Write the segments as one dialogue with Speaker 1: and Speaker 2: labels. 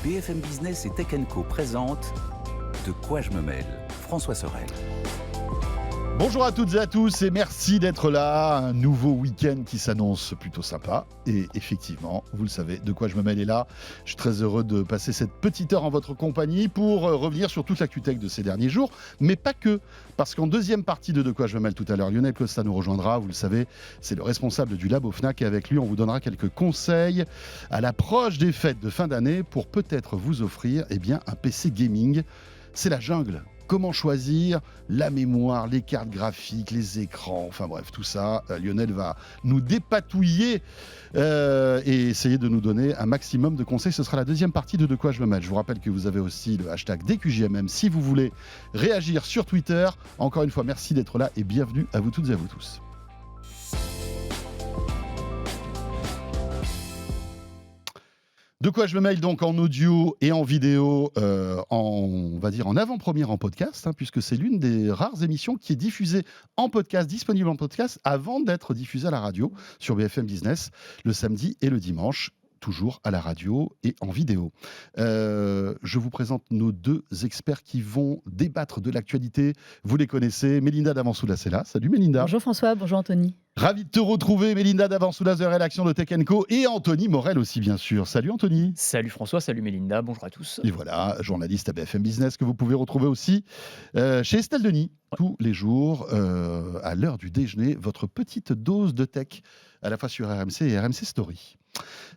Speaker 1: BFM Business et Tech Co présente De quoi je me mêle, François Sorel.
Speaker 2: Bonjour à toutes et à tous et merci d'être là. Un nouveau week-end qui s'annonce plutôt sympa. Et effectivement, vous le savez, De quoi je me mêle est là. Je suis très heureux de passer cette petite heure en votre compagnie pour revenir sur toute l'actu tech de ces derniers jours. Mais pas que, parce qu'en deuxième partie de quoi je me mêle tout à l'heure, Lionel Costa nous rejoindra. Vous le savez, c'est le responsable du labo Fnac et avec lui, on vous donnera quelques conseils à l'approche des fêtes de fin d'année pour peut-être vous offrir un PC gaming. C'est la jungle. Comment choisir la mémoire, les cartes graphiques, les écrans, enfin bref, tout ça. Lionel va nous dépatouiller et essayer de nous donner un maximum de conseils. Ce sera la deuxième partie de quoi je me mêle. Je vous rappelle que vous avez aussi le hashtag DQJMM si vous voulez réagir sur Twitter. Encore une fois, merci d'être là et bienvenue à vous toutes et à vous tous. De quoi je me mêle donc en audio et en vidéo, on va dire en avant-première en podcast, puisque c'est l'une des rares émissions qui est diffusée en podcast, disponible en podcast, avant d'être diffusée à la radio sur BFM Business le samedi et le dimanche. Toujours à la radio et en vidéo. Je vous présente nos deux experts qui vont débattre de l'actualité. Vous les connaissez, Mélinda Davansoulas est là. Salut Mélinda.
Speaker 3: Bonjour François, bonjour Anthony.
Speaker 2: Ravi de te retrouver, Mélinda Davansoulas de la rédaction de Tech Co et Anthony Morel aussi bien sûr. Salut Anthony.
Speaker 4: Salut François, salut Mélinda, bonjour à tous.
Speaker 2: Et voilà, journaliste à BFM Business que vous pouvez retrouver aussi chez Estelle Denis. Tous les jours, à l'heure du déjeuner, votre petite dose de tech à la fois sur RMC et RMC Story.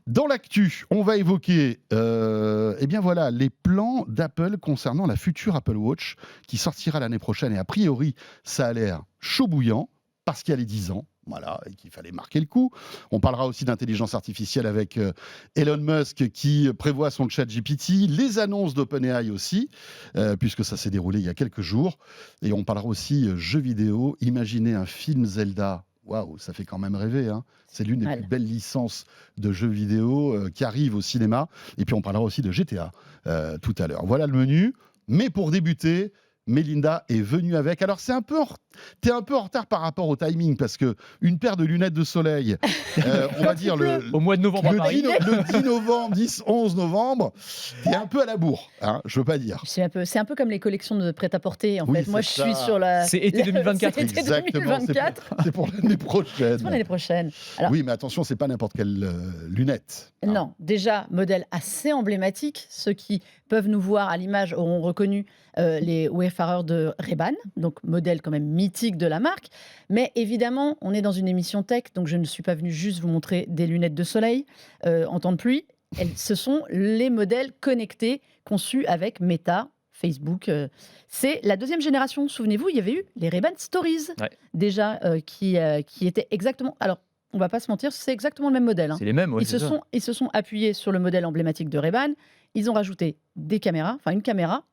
Speaker 2: Dans l'actu, on va évoquer les plans d'Apple concernant la future Apple Watch qui sortira l'année prochaine. Et a priori, ça a l'air chaud bouillant parce qu'il y a les 10 ans. Voilà, et qu'il fallait marquer le coup. On parlera aussi d'intelligence artificielle avec Elon Musk qui prévoit son chat GPT, les annonces d'OpenAI aussi, puisque ça s'est déroulé il y a quelques jours. Et on parlera aussi jeux vidéo. Imaginez un film Zelda. Waouh, ça fait quand même rêver. C'est l'une des plus belles licences de jeux vidéo qui arrive au cinéma. Et puis on parlera aussi de GTA tout à l'heure. Voilà le menu. Mais pour débuter, Mélinda est venue avec. Alors t'es un peu en retard par rapport au timing parce que une paire de lunettes de soleil, on va dire
Speaker 4: au mois de novembre
Speaker 2: le 10 novembre, 10-11 novembre, t'es un peu à la bourre, je veux pas dire.
Speaker 3: C'est un peu comme les collections de prêt-à-porter en fait. Moi je suis sur la...
Speaker 4: C'est été 2024.
Speaker 3: C'est été 2024.
Speaker 2: C'est pour l'année prochaine.
Speaker 3: C'est pour l'année prochaine.
Speaker 2: Alors, oui, mais attention, c'est pas n'importe quelle lunette.
Speaker 3: Non, déjà, modèle assez emblématique. Ceux qui peuvent nous voir à l'image auront reconnu les Wayfarer de Ray-Ban, donc modèle quand même mythique de la marque. Mais évidemment, on est dans une émission tech, donc je ne suis pas venue juste vous montrer des lunettes de soleil en temps de pluie. Ce sont les modèles connectés conçus avec Meta, Facebook. C'est la deuxième génération. Souvenez-vous, il y avait eu les Ray-Ban Stories, déjà, qui étaient exactement... Alors, on ne va pas se mentir, c'est exactement le même modèle.
Speaker 4: C'est les mêmes,
Speaker 3: ils se sont appuyés sur le modèle emblématique de Ray-Ban. Ils ont rajouté des caméras, une caméra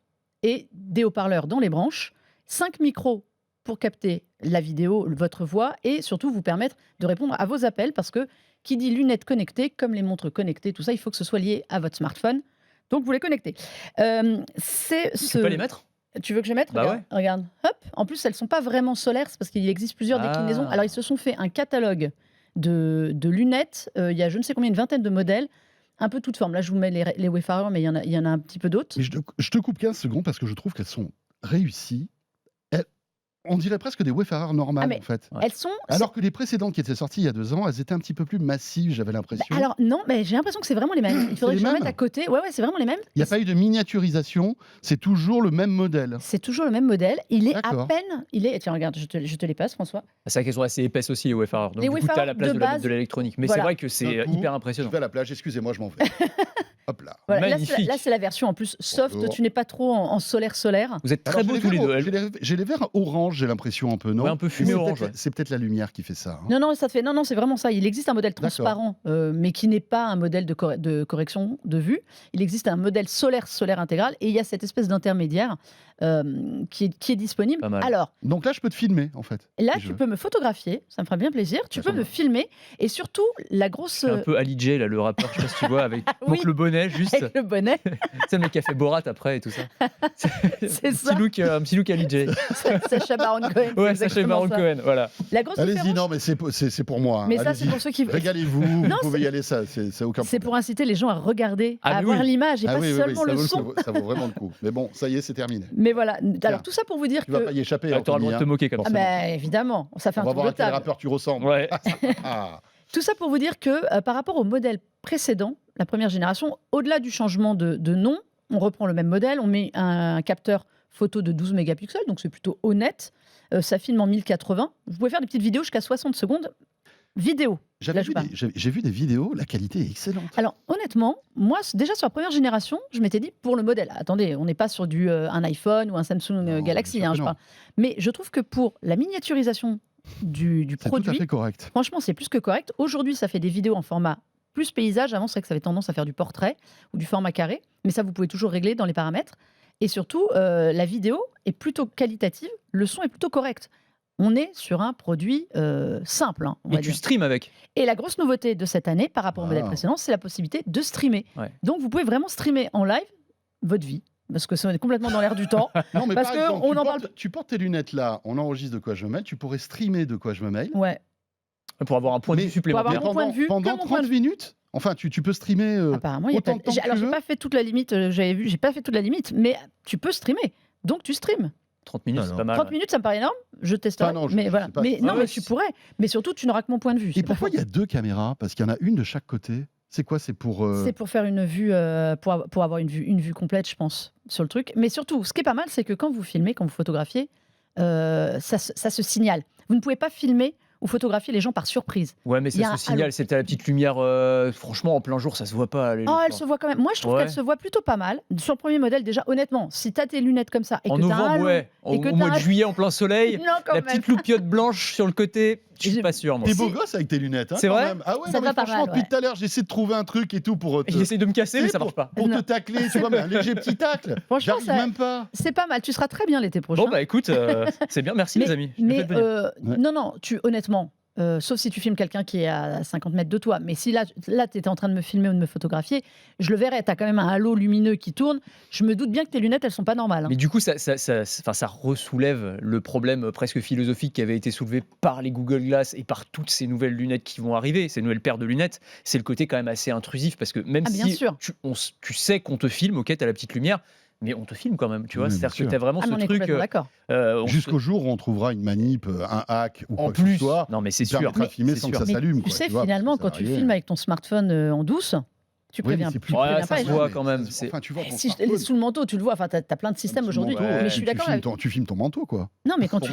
Speaker 3: et des haut-parleurs dans les branches, 5 micros pour capter la vidéo, votre voix et surtout vous permettre de répondre à vos appels parce que qui dit lunettes connectées, comme les montres connectées, tout ça, il faut que ce soit lié à votre smartphone. Donc vous les connectez.
Speaker 4: Tu peux les mettre ?
Speaker 3: Tu veux que je mette ? Regarde. Hop. En plus, elles ne sont pas vraiment solaires, c'est parce qu'il existe plusieurs déclinaisons. Alors, ils se sont fait un catalogue de lunettes. Il y a je ne sais combien, une vingtaine de modèles, un peu toutes formes. Là, je vous mets les Wayfarer, mais il y en a un petit peu d'autres.
Speaker 2: Je te coupe 15 secondes parce que je trouve qu'elles sont réussies. On dirait presque des Wayfarer normales, en fait.
Speaker 3: Elles sont...
Speaker 2: Alors que les précédentes qui étaient sorties il y a 2 ans, elles étaient un petit peu plus massives, j'avais l'impression.
Speaker 3: Alors non, mais j'ai l'impression que c'est vraiment les mêmes. Il faudrait que je les mette à côté. Ouais, c'est vraiment les mêmes.
Speaker 2: Il n'y a pas eu de miniaturisation, c'est toujours le même modèle.
Speaker 3: C'est toujours le même modèle. Il est à peine... Tiens, regarde, je te les passe, François.
Speaker 4: C'est vrai qu'elles sont assez épaisses aussi, les Wayfarer. Donc,
Speaker 3: les
Speaker 4: du coup, tu as la place de l'électronique. Mais c'est vrai que c'est hyper impressionnant.
Speaker 2: Je vais à la plage, excusez-moi, je m'en vais. Hop là.
Speaker 3: Voilà, là, c'est la version en plus soft. Bonjour. Tu n'es pas trop en solaire.
Speaker 4: Vous êtes très beaux tous les deux.
Speaker 2: J'ai les verres orange, j'ai l'impression un peu, non ?
Speaker 4: Un peu fumé orange.
Speaker 2: C'est peut-être la lumière qui fait ça.
Speaker 3: Non, c'est vraiment ça. Il existe un modèle transparent, mais qui n'est pas un modèle de correction de vue. Il existe un modèle solaire intégral et il y a cette espèce d'intermédiaire qui est disponible. Alors,
Speaker 2: donc là, je peux te filmer, en fait.
Speaker 3: Là, tu peux me photographier, ça me fera bien plaisir. Tu peux me filmer et surtout, la grosse...
Speaker 4: C'est un peu Ali J, là, le rappeur, je sais pas si tu vois, avec donc le bonnet bonnet, juste.
Speaker 3: Avec le bonnet.
Speaker 4: C'est le mec qui a fait Borat après et tout ça.
Speaker 3: C'est ça.
Speaker 4: Un petit look Ali J.
Speaker 3: Sacha Baron Cohen.
Speaker 4: Ouais, Sacha Baron Cohen, voilà.
Speaker 3: La grosse
Speaker 2: Allez-y,
Speaker 3: différence-
Speaker 2: non, mais c'est pour moi.
Speaker 3: Mais ça, c'est pour ceux qui.
Speaker 2: Régalez-vous, vous
Speaker 3: Non,
Speaker 2: pouvez y aller, ça, c'est aucun
Speaker 3: C'est
Speaker 2: problème.
Speaker 3: pour inciter les gens à regarder,
Speaker 4: Ah,
Speaker 3: à
Speaker 4: mais
Speaker 3: voir
Speaker 4: oui.
Speaker 3: l'image et
Speaker 2: Ah
Speaker 3: pas
Speaker 2: oui, oui, oui,
Speaker 3: seulement le
Speaker 2: ça
Speaker 3: son.
Speaker 2: ça vaut vraiment le coup. Mais bon, ça y est, c'est terminé.
Speaker 3: Mais voilà. Alors
Speaker 2: Tiens.
Speaker 3: tout ça pour vous dire
Speaker 2: Tu vas
Speaker 3: que.
Speaker 2: pas y échapper.
Speaker 4: Tu auras le droit de te moquer comme
Speaker 3: Ah
Speaker 4: ça.
Speaker 3: bah, évidemment, ça fait
Speaker 2: On
Speaker 3: un
Speaker 2: va
Speaker 3: tour
Speaker 2: voir
Speaker 3: de
Speaker 2: à quel
Speaker 3: table.
Speaker 2: rappeur tu ressembles.
Speaker 4: Ouais.
Speaker 2: Ah.
Speaker 3: Tout ça pour vous dire que par rapport au modèle précédent, la première génération, au-delà du changement de nom, on reprend le même modèle, on met un capteur photo de 12 mégapixels, donc c'est plutôt honnête. Ça filme en 1080. Vous pouvez faire des petites vidéos jusqu'à 60 secondes. Vidéo. Là, je parle.
Speaker 2: J'ai vu des vidéos, la qualité est excellente.
Speaker 3: Alors honnêtement, moi déjà sur la première génération, je m'étais dit pour le modèle. Attendez, on n'est pas sur un iPhone ou un Samsung
Speaker 2: Non,
Speaker 3: Galaxy,
Speaker 2: bien sûr que
Speaker 3: je
Speaker 2: non.
Speaker 3: parle. Mais je trouve que pour la miniaturisation du
Speaker 2: C'est tout à
Speaker 3: produit,
Speaker 2: fait correct.
Speaker 3: franchement, c'est plus que correct. Aujourd'hui, ça fait des vidéos en format plus paysage. Avant, c'est vrai que ça avait tendance à faire du portrait ou du format carré. Mais ça, vous pouvez toujours régler dans les paramètres. Et surtout, la vidéo est plutôt qualitative. Le son est plutôt correct. On est sur un produit simple, hein, on
Speaker 4: Et
Speaker 3: va
Speaker 4: tu
Speaker 3: dire.
Speaker 4: streams avec.
Speaker 3: Et la grosse nouveauté de cette année, par rapport au modèle
Speaker 2: Ah.
Speaker 3: précédent, c'est la possibilité de streamer.
Speaker 4: Ouais.
Speaker 3: Donc, vous pouvez vraiment streamer en live votre vie. Parce que ça est complètement dans l'air du temps.
Speaker 2: Non, mais
Speaker 3: Parce
Speaker 2: par
Speaker 3: que
Speaker 2: exemple,
Speaker 3: on
Speaker 2: tu
Speaker 3: en
Speaker 2: portes- tu portes tes lunettes là, on enregistre de quoi je me mêle, tu pourrais streamer de quoi je me mêle.
Speaker 3: Ouais.
Speaker 4: Pour avoir un point de
Speaker 2: Mais-
Speaker 4: vue supplémentaire.
Speaker 3: avoir mon point de vue,
Speaker 2: pendant
Speaker 3: que mon point
Speaker 2: 30
Speaker 3: de vue.
Speaker 2: minutes. Enfin, tu peux streamer.
Speaker 3: Apparemment, il y a
Speaker 2: autant
Speaker 3: pas...
Speaker 2: de temps que
Speaker 3: Alors,
Speaker 2: tu
Speaker 3: j'ai
Speaker 2: veux.
Speaker 3: pas fait toute la limite. J'avais vu, j'ai pas fait toute la limite, mais tu peux streamer. Donc, tu streames.
Speaker 4: 30 minutes, c'est
Speaker 2: Alors.
Speaker 4: pas mal.
Speaker 3: 30 minutes, ça me paraît énorme. Je testerai.
Speaker 2: Ah non, je
Speaker 3: mais
Speaker 2: sais
Speaker 3: voilà.
Speaker 2: pas.
Speaker 3: Mais
Speaker 2: Ah
Speaker 3: non,
Speaker 4: ouais,
Speaker 3: mais tu pourrais. Mais surtout, tu n'auras que mon point de vue.
Speaker 2: Et
Speaker 3: C'est pas
Speaker 2: pourquoi
Speaker 3: faux.
Speaker 2: il y a deux caméras? Parce qu'il y en a une de chaque côté. C'est quoi? C'est pour.
Speaker 3: C'est pour faire une vue, pour avoir une vue complète, je pense, sur le truc. Mais surtout, ce qui est pas mal, c'est que quand vous filmez, quand vous photographiez, ça se signale. Vous ne pouvez pas filmer ou photographier les gens par surprise.
Speaker 4: Ouais, mais
Speaker 3: Il y a
Speaker 4: ça
Speaker 3: un
Speaker 4: se signale,
Speaker 3: halo.
Speaker 4: c'était la petite lumière. Franchement, en plein jour, ça se voit pas.
Speaker 3: Oh, elle se voit quand même. Moi, je trouve
Speaker 4: Ouais.
Speaker 3: qu'elle se voit plutôt pas mal. Sur le premier modèle, déjà, honnêtement, si tu as tes lunettes comme ça et
Speaker 4: En
Speaker 3: que tu as un
Speaker 4: novembre,
Speaker 3: halo,
Speaker 4: ouais. Au
Speaker 3: et que
Speaker 4: mois
Speaker 3: t'as
Speaker 4: de
Speaker 3: un-
Speaker 4: juillet, en plein soleil.
Speaker 3: Non, quand
Speaker 4: La
Speaker 3: même.
Speaker 4: petite loupiote blanche sur le côté, je suis
Speaker 3: J'ai-
Speaker 4: pas sûr, moi.
Speaker 2: T'es
Speaker 3: Si.
Speaker 2: beau gosse avec tes lunettes. Hein,
Speaker 4: C'est
Speaker 2: quand
Speaker 4: vrai
Speaker 2: même. Ah ouais,
Speaker 3: Ça
Speaker 2: non,
Speaker 3: va
Speaker 2: mais
Speaker 3: pas
Speaker 2: franchement,
Speaker 3: mal,
Speaker 2: depuis
Speaker 3: ouais.
Speaker 2: tout à l'heure, j'essaie de trouver un truc et tout pour.
Speaker 4: Il essaye de me casser, mais ça marche pas.
Speaker 2: Pour
Speaker 3: Non.
Speaker 2: te tacler, tu vois, mais un léger petit tacle.
Speaker 3: Franchement,
Speaker 2: J'arrive
Speaker 3: ça-
Speaker 2: même pas.
Speaker 3: C'est pas mal. Tu seras très bien l'été prochain.
Speaker 4: Bon, bah écoute, c'est bien, merci les amis. Je le
Speaker 3: Mais
Speaker 4: fais venir.
Speaker 2: Ouais.
Speaker 3: non, honnêtement, sauf si tu filmes quelqu'un qui est à 50 mètres de toi, mais si là tu étais en train de me filmer ou de me photographier, je le verrais, tu as quand même un halo lumineux qui tourne, je me doute bien que tes lunettes, elles sont pas normales. hein.
Speaker 4: Mais du coup, ça ressoulève le problème presque philosophique qui avait été soulevé par les Google Glass et par toutes ces nouvelles lunettes qui vont arriver, ces nouvelles paires de lunettes. C'est le côté quand même assez intrusif parce que même
Speaker 3: Ah, bien
Speaker 4: si
Speaker 3: sûr.
Speaker 4: tu sais qu'on te filme, ok, t'as la petite lumière, mais on te filme quand même, tu vois.
Speaker 2: Oui, bien
Speaker 4: C'est-à-dire que
Speaker 2: sûr.
Speaker 4: t'as vraiment
Speaker 3: Ah, mais
Speaker 4: ce
Speaker 3: on est
Speaker 4: truc.
Speaker 3: complètement d'accord.
Speaker 4: on se-
Speaker 2: Jusqu'au jour où on trouvera une manip, un hack ou
Speaker 4: En
Speaker 2: quoi que ce
Speaker 4: plus,
Speaker 2: soit.
Speaker 4: non mais c'est
Speaker 2: qui
Speaker 4: sûr.
Speaker 2: permettra de filmer
Speaker 4: c'est
Speaker 2: sans que
Speaker 4: sûr.
Speaker 2: ça
Speaker 3: Mais
Speaker 2: s'allume.
Speaker 3: tu
Speaker 2: quoi,
Speaker 3: sais,
Speaker 2: vois,
Speaker 3: finalement,
Speaker 2: parce que
Speaker 3: quand
Speaker 2: ça
Speaker 3: tu
Speaker 2: va arriver.
Speaker 3: filmes avec ton smartphone en douce, tu
Speaker 2: Oui, mais
Speaker 3: préviens,
Speaker 2: c'est
Speaker 3: tu
Speaker 2: plus.
Speaker 3: préviens
Speaker 4: Ouais, ça
Speaker 3: pas
Speaker 4: se
Speaker 3: les gens.
Speaker 4: voit
Speaker 2: mais
Speaker 4: quand même,
Speaker 2: ça se-
Speaker 4: c'est-
Speaker 2: Enfin, tu vois, ton
Speaker 3: Si je te
Speaker 2: smartphone,
Speaker 3: laisse sous le manteau, tu le vois, enfin, tu as plein de systèmes aujourd'hui.
Speaker 2: manteau,
Speaker 3: Mais je suis
Speaker 2: tu
Speaker 3: d'accord
Speaker 2: filmes
Speaker 3: avec
Speaker 2: tu filmes ton manteau, quoi.
Speaker 3: Non, mais quand tu.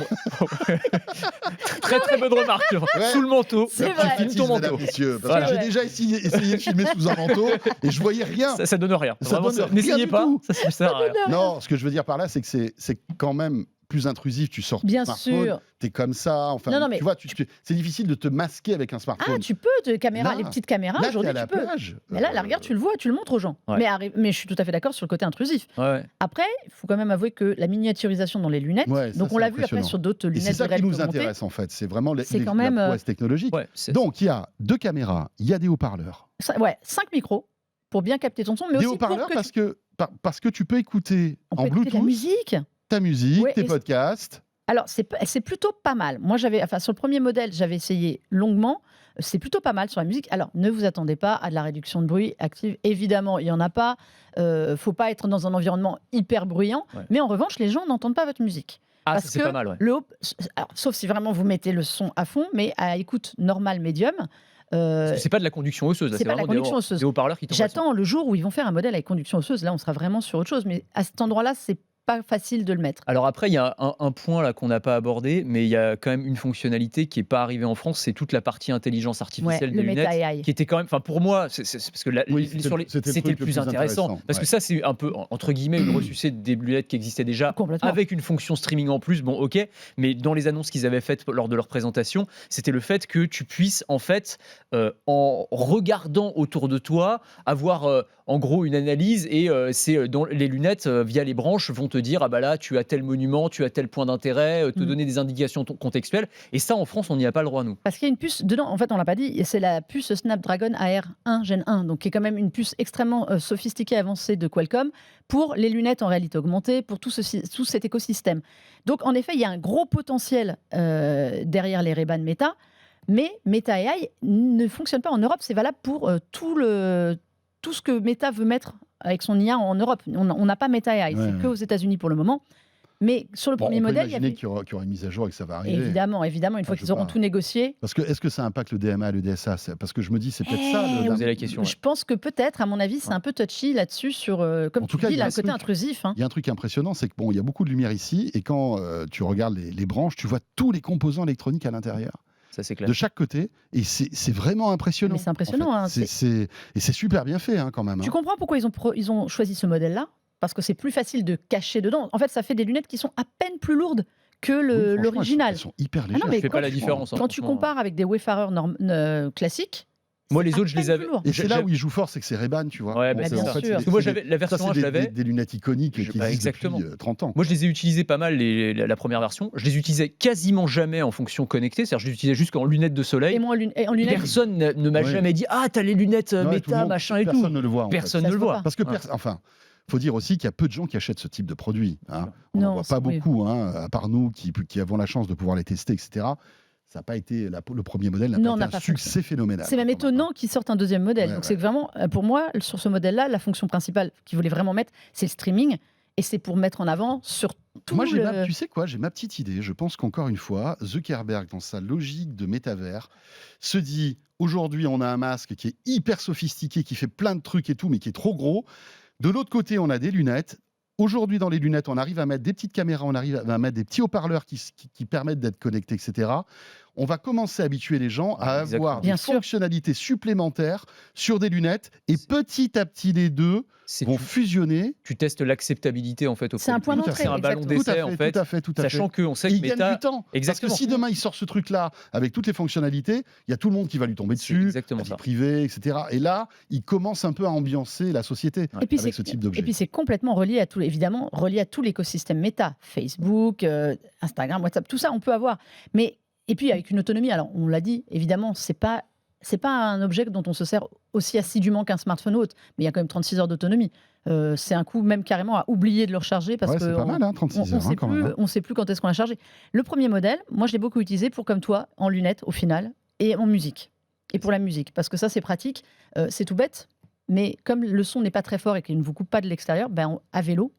Speaker 4: Très très bonne remarque. Sous le manteau,
Speaker 3: C'est
Speaker 4: tu
Speaker 3: vrai.
Speaker 4: filmes ton
Speaker 2: Mesdames,
Speaker 4: manteau.
Speaker 2: messieurs, parce
Speaker 4: Voilà.
Speaker 2: que j'ai déjà essayé de filmer sous un manteau et je voyais rien.
Speaker 4: Ça donne rien.
Speaker 2: Ça
Speaker 4: Vraiment,
Speaker 2: donne rien
Speaker 4: N'essayez
Speaker 2: du
Speaker 4: pas,
Speaker 2: tout.
Speaker 4: ça sert à rien.
Speaker 2: Non, ce que je veux dire par là, c'est que c'est quand même plus intrusif. Tu sors ton
Speaker 3: Bien
Speaker 2: smartphone,
Speaker 3: sûr.
Speaker 2: t'es comme ça. Enfin,
Speaker 3: Non, non, mais
Speaker 2: tu vois, c'est difficile de te masquer avec un smartphone.
Speaker 3: Ah, tu peux, les
Speaker 2: Là,
Speaker 3: petites caméras,
Speaker 2: Là, t'es
Speaker 3: aujourd'hui,
Speaker 2: à la
Speaker 3: tu peux.
Speaker 2: plage.
Speaker 3: Mais là, la rigueur, tu le vois, tu le montres aux gens.
Speaker 4: Ouais.
Speaker 3: Mais je suis tout à fait d'accord sur le côté intrusif.
Speaker 4: Ouais, ouais.
Speaker 3: Après, il faut quand même avouer que la miniaturisation dans les lunettes,
Speaker 2: Ouais, ça,
Speaker 3: donc on
Speaker 2: c'est
Speaker 3: l'a vu après
Speaker 2: impressionnant.
Speaker 3: sur d'autres
Speaker 2: Et
Speaker 3: lunettes
Speaker 2: c'est ça
Speaker 3: de
Speaker 2: qui
Speaker 3: réalité
Speaker 2: nous
Speaker 3: augmentée.
Speaker 2: intéresse en fait. C'est vraiment
Speaker 3: C'est quand même,
Speaker 2: la prouesse technologique.
Speaker 4: Ouais, c'est-
Speaker 2: Donc il y a deux caméras, il y a des haut-parleurs.
Speaker 3: Ouais, 5 micros pour bien capter ton son, mais
Speaker 2: Des
Speaker 3: aussi pour
Speaker 2: haut-parleurs
Speaker 3: que
Speaker 2: parce que tu peux écouter
Speaker 3: on
Speaker 2: en
Speaker 3: peut écouter
Speaker 2: Bluetooth
Speaker 3: la musique.
Speaker 2: ta musique,
Speaker 3: Ouais,
Speaker 2: tes
Speaker 3: et
Speaker 2: podcasts.
Speaker 3: Alors, c'est plutôt pas mal. Moi, sur le premier modèle, j'avais essayé longuement. C'est plutôt pas mal sur la musique. Alors, ne vous attendez pas à de la réduction de bruit active. Évidemment, il n'y en a pas. Faut pas être dans un environnement hyper bruyant.
Speaker 4: Ouais.
Speaker 3: Mais en revanche, les gens n'entendent pas votre musique.
Speaker 4: Ah,
Speaker 3: Parce
Speaker 4: ça c'est
Speaker 3: que
Speaker 4: pas mal, ouais.
Speaker 3: alors, sauf si vraiment vous mettez le son à fond, mais à écoute normale, médium.
Speaker 4: Parce que c'est pas de la conduction osseuse, là,
Speaker 3: c'est pas de la
Speaker 4: vraiment des
Speaker 3: conduction osseuse.
Speaker 4: des haut-parleurs qui t'envoient le son.
Speaker 3: J'attends le jour où ils vont faire un modèle avec conduction osseuse. Là, on sera vraiment sur autre chose. Mais à cet endroit-là, c'est pas facile de le mettre.
Speaker 4: Alors après, il y a un point là qu'on n'a pas abordé, mais il y a quand même une fonctionnalité qui n'est pas arrivée en France, c'est toute la partie intelligence artificielle
Speaker 3: le
Speaker 4: des
Speaker 3: Meta
Speaker 4: lunettes,
Speaker 3: AI.
Speaker 4: qui était quand même, enfin pour moi, c'est parce que
Speaker 2: Oui,
Speaker 4: c'était
Speaker 2: c'était
Speaker 4: le plus intéressant, parce que ça c'est un peu entre guillemets une ressucée des lunettes qui existaient déjà,
Speaker 3: Complètement.
Speaker 4: avec une fonction streaming en plus. Bon, ok, mais dans les annonces qu'ils avaient faites lors de leur présentation, c'était le fait que tu puisses en fait, en regardant autour de toi, avoir en gros une analyse et c'est dans les lunettes via les branches vont te te dire ah bah là tu as tel monument, tu as tel point d'intérêt, te
Speaker 3: Mm.
Speaker 4: donner des indications contextuelles. Et ça en France on n'y a pas le droit nous.
Speaker 3: Parce qu'il y a une puce dedans, en fait, on l'a pas dit, et c'est la puce Snapdragon AR1 Gen 1, donc qui est quand même une puce extrêmement sophistiquée, avancée de Qualcomm pour les lunettes en réalité augmentée, pour tout cet écosystème. Donc, en effet, il y a un gros potentiel derrière les Ray-Ban Meta, mais Meta AI ne fonctionne pas en Europe. C'est valable pour tout ce que Meta veut mettre avec son IA en Europe. On n'a pas Meta AI, c'est que aux États-Unis pour le moment. Mais sur le premier
Speaker 2: on peut
Speaker 3: modèle, il y
Speaker 2: imaginer
Speaker 3: avait...
Speaker 2: qu'il y aura une mise à jour et que ça va arriver.
Speaker 3: Évidemment, une fois
Speaker 2: je
Speaker 3: qu'ils
Speaker 2: sais
Speaker 3: auront
Speaker 2: pas.
Speaker 3: tout négocié.
Speaker 2: Parce que est-ce que ça impacte le DMA, le DSA? Parce que je me dis, c'est peut-être ça.
Speaker 3: Eh,
Speaker 4: Poser la question.
Speaker 3: Je pense que peut-être, à mon avis, c'est un peu touchy là-dessus sur, comme
Speaker 2: En tout
Speaker 3: tu
Speaker 2: cas,
Speaker 3: dis,
Speaker 2: il y a
Speaker 3: là,
Speaker 2: un
Speaker 3: le côté
Speaker 2: truc.
Speaker 3: intrusif. Hein.
Speaker 2: Il y a un truc impressionnant, c'est que bon, il y a beaucoup de lumière ici, et quand tu regardes les branches, tu vois tous les composants électroniques à l'intérieur,
Speaker 4: Ça c'est clair.
Speaker 2: de chaque côté, et c'est vraiment impressionnant.
Speaker 3: Mais c'est impressionnant,
Speaker 2: en fait.
Speaker 3: hein,
Speaker 2: Et c'est super bien fait, hein, quand même.
Speaker 3: Tu
Speaker 2: hein.
Speaker 3: comprends pourquoi ils ont choisi ce modèle-là? Parce que c'est plus facile de cacher dedans. En fait, ça fait des lunettes qui sont à peine plus lourdes que
Speaker 2: Oui, franchement,
Speaker 3: l'original.
Speaker 2: Elles sont hyper
Speaker 3: non,
Speaker 2: légères.
Speaker 3: mais
Speaker 4: Je fais
Speaker 3: quand
Speaker 4: pas la
Speaker 3: tu-
Speaker 4: différence. hein,
Speaker 3: Quand tu
Speaker 4: franchement.
Speaker 3: compares avec des Wayfarer classiques,
Speaker 4: Moi,
Speaker 3: c'est
Speaker 4: les
Speaker 3: à
Speaker 4: autres, je les
Speaker 3: peine
Speaker 4: avais-
Speaker 3: plus lourd.
Speaker 2: Et c'est
Speaker 4: J'ai-
Speaker 2: là où ils jouent fort, c'est que c'est Ray-Ban, tu vois.
Speaker 4: Ouais,
Speaker 2: Bon,
Speaker 4: bah,
Speaker 2: c'est-
Speaker 3: bien
Speaker 2: en fait,
Speaker 3: sûr.
Speaker 2: c'est
Speaker 3: Parce
Speaker 2: des-
Speaker 4: Moi,
Speaker 2: c'est
Speaker 4: j'avais
Speaker 2: des-
Speaker 4: la version
Speaker 2: ça,
Speaker 4: 1,
Speaker 2: c'est
Speaker 4: je l'avais.
Speaker 2: des lunettes iconiques qui existent
Speaker 4: Exactement.
Speaker 2: depuis 30 ans.
Speaker 4: Moi, je les ai utilisées pas mal, la première version. Je les utilisais quasiment jamais en fonction connectée. C'est-à-dire, je les utilisais juste en lunettes de soleil.
Speaker 3: Et moi, en lunettes,
Speaker 4: Personne ne m'a
Speaker 2: Ouais.
Speaker 4: jamais dit ah t'as les lunettes
Speaker 2: Ouais, tout le
Speaker 4: méta
Speaker 2: monde-
Speaker 4: machin et tout.
Speaker 2: Personne ne le voit. en fait.
Speaker 4: Personne
Speaker 3: Ça
Speaker 4: ne
Speaker 3: se
Speaker 4: le
Speaker 3: voit
Speaker 4: voit.
Speaker 3: pas.
Speaker 2: Parce que,
Speaker 4: Ouais.
Speaker 2: enfin, faut dire aussi qu'il y a peu de gens qui achètent ce type de produit. Hein. On
Speaker 3: Non,
Speaker 2: n'en voit
Speaker 3: c'est-
Speaker 2: pas
Speaker 3: oui.
Speaker 2: beaucoup, hein, à part nous qui avons la chance de pouvoir les tester, etc. Ça n'a pas été le premier modèle n'a
Speaker 3: Non,
Speaker 2: pas
Speaker 3: n'a
Speaker 2: été
Speaker 3: pas
Speaker 2: un succès phénoménal.
Speaker 3: c'est même
Speaker 2: hein, quand même,
Speaker 3: étonnant qu'ils sortent un deuxième modèle.
Speaker 2: Ouais,
Speaker 3: Donc
Speaker 2: ouais.
Speaker 3: c'est vraiment, pour moi, sur ce modèle-là, la fonction principale qu'ils voulaient vraiment mettre, c'est le streaming. Et c'est pour mettre en avant sur tout
Speaker 2: Moi,
Speaker 3: le...
Speaker 2: tu sais quoi, j'ai ma petite idée. Je pense qu'encore une fois, Zuckerberg, dans sa logique de métavers, se dit aujourd'hui, on a un masque qui est hyper sophistiqué, qui fait plein de trucs et tout, mais qui est trop gros. De l'autre côté, on a des lunettes. Aujourd'hui, dans les lunettes, on arrive à mettre des petites caméras, on arrive à mettre des petits haut-parleurs qui permettent d'être connectés, etc. On va commencer à habituer les gens à
Speaker 4: Exactement.
Speaker 2: avoir
Speaker 3: Bien
Speaker 2: des
Speaker 3: sûr.
Speaker 2: fonctionnalités supplémentaires sur des lunettes. Et petit à petit, les deux
Speaker 4: C'est
Speaker 2: vont
Speaker 4: tu,
Speaker 2: fusionner.
Speaker 4: tu testes l'acceptabilité en fait au
Speaker 3: C'est un point
Speaker 2: Tout à
Speaker 3: d'entrée.
Speaker 2: fait.
Speaker 4: C'est un ballon
Speaker 3: exactement.
Speaker 2: Tout à
Speaker 4: d'essai en fait.
Speaker 2: tout à fait, tout à fait.
Speaker 4: Sachant qu'on sait
Speaker 2: Et
Speaker 4: que
Speaker 2: il gagne
Speaker 4: Meta.
Speaker 2: du temps.
Speaker 4: Exactement.
Speaker 2: Parce que si demain il sort ce truc-là avec toutes les fonctionnalités, il y a tout le monde qui va lui tomber
Speaker 4: C'est
Speaker 2: dessus,
Speaker 4: exactement
Speaker 2: la vie
Speaker 4: ça.
Speaker 2: privée, etc. Et là, il commence un peu à ambiancer la société
Speaker 3: Et puis,
Speaker 2: avec ce type d'objet.
Speaker 3: et puis c'est complètement relié à tout, évidemment, relié à tout l'écosystème méta, Facebook, Instagram, WhatsApp, tout ça on peut avoir. Mais et puis avec une autonomie. Alors on l'a dit, évidemment, c'est pas un objet dont on se sert aussi assidûment qu'un smartphone ou autre, mais il y a quand même 36 heures d'autonomie. C'est un coup même carrément à oublier de le recharger parce
Speaker 2: Ouais,
Speaker 3: que
Speaker 2: c'est pas mal, hein, 36 heures, hein, quand même. hein.
Speaker 3: on sait plus quand est-ce qu'on l'a chargé. Le premier modèle, moi je l'ai beaucoup utilisé pour comme toi en lunettes au final et en musique et pour la musique parce que ça c'est pratique. C'est tout bête. Mais comme le son n'est pas très fort et qu'il ne vous coupe pas de l'extérieur, à vélo,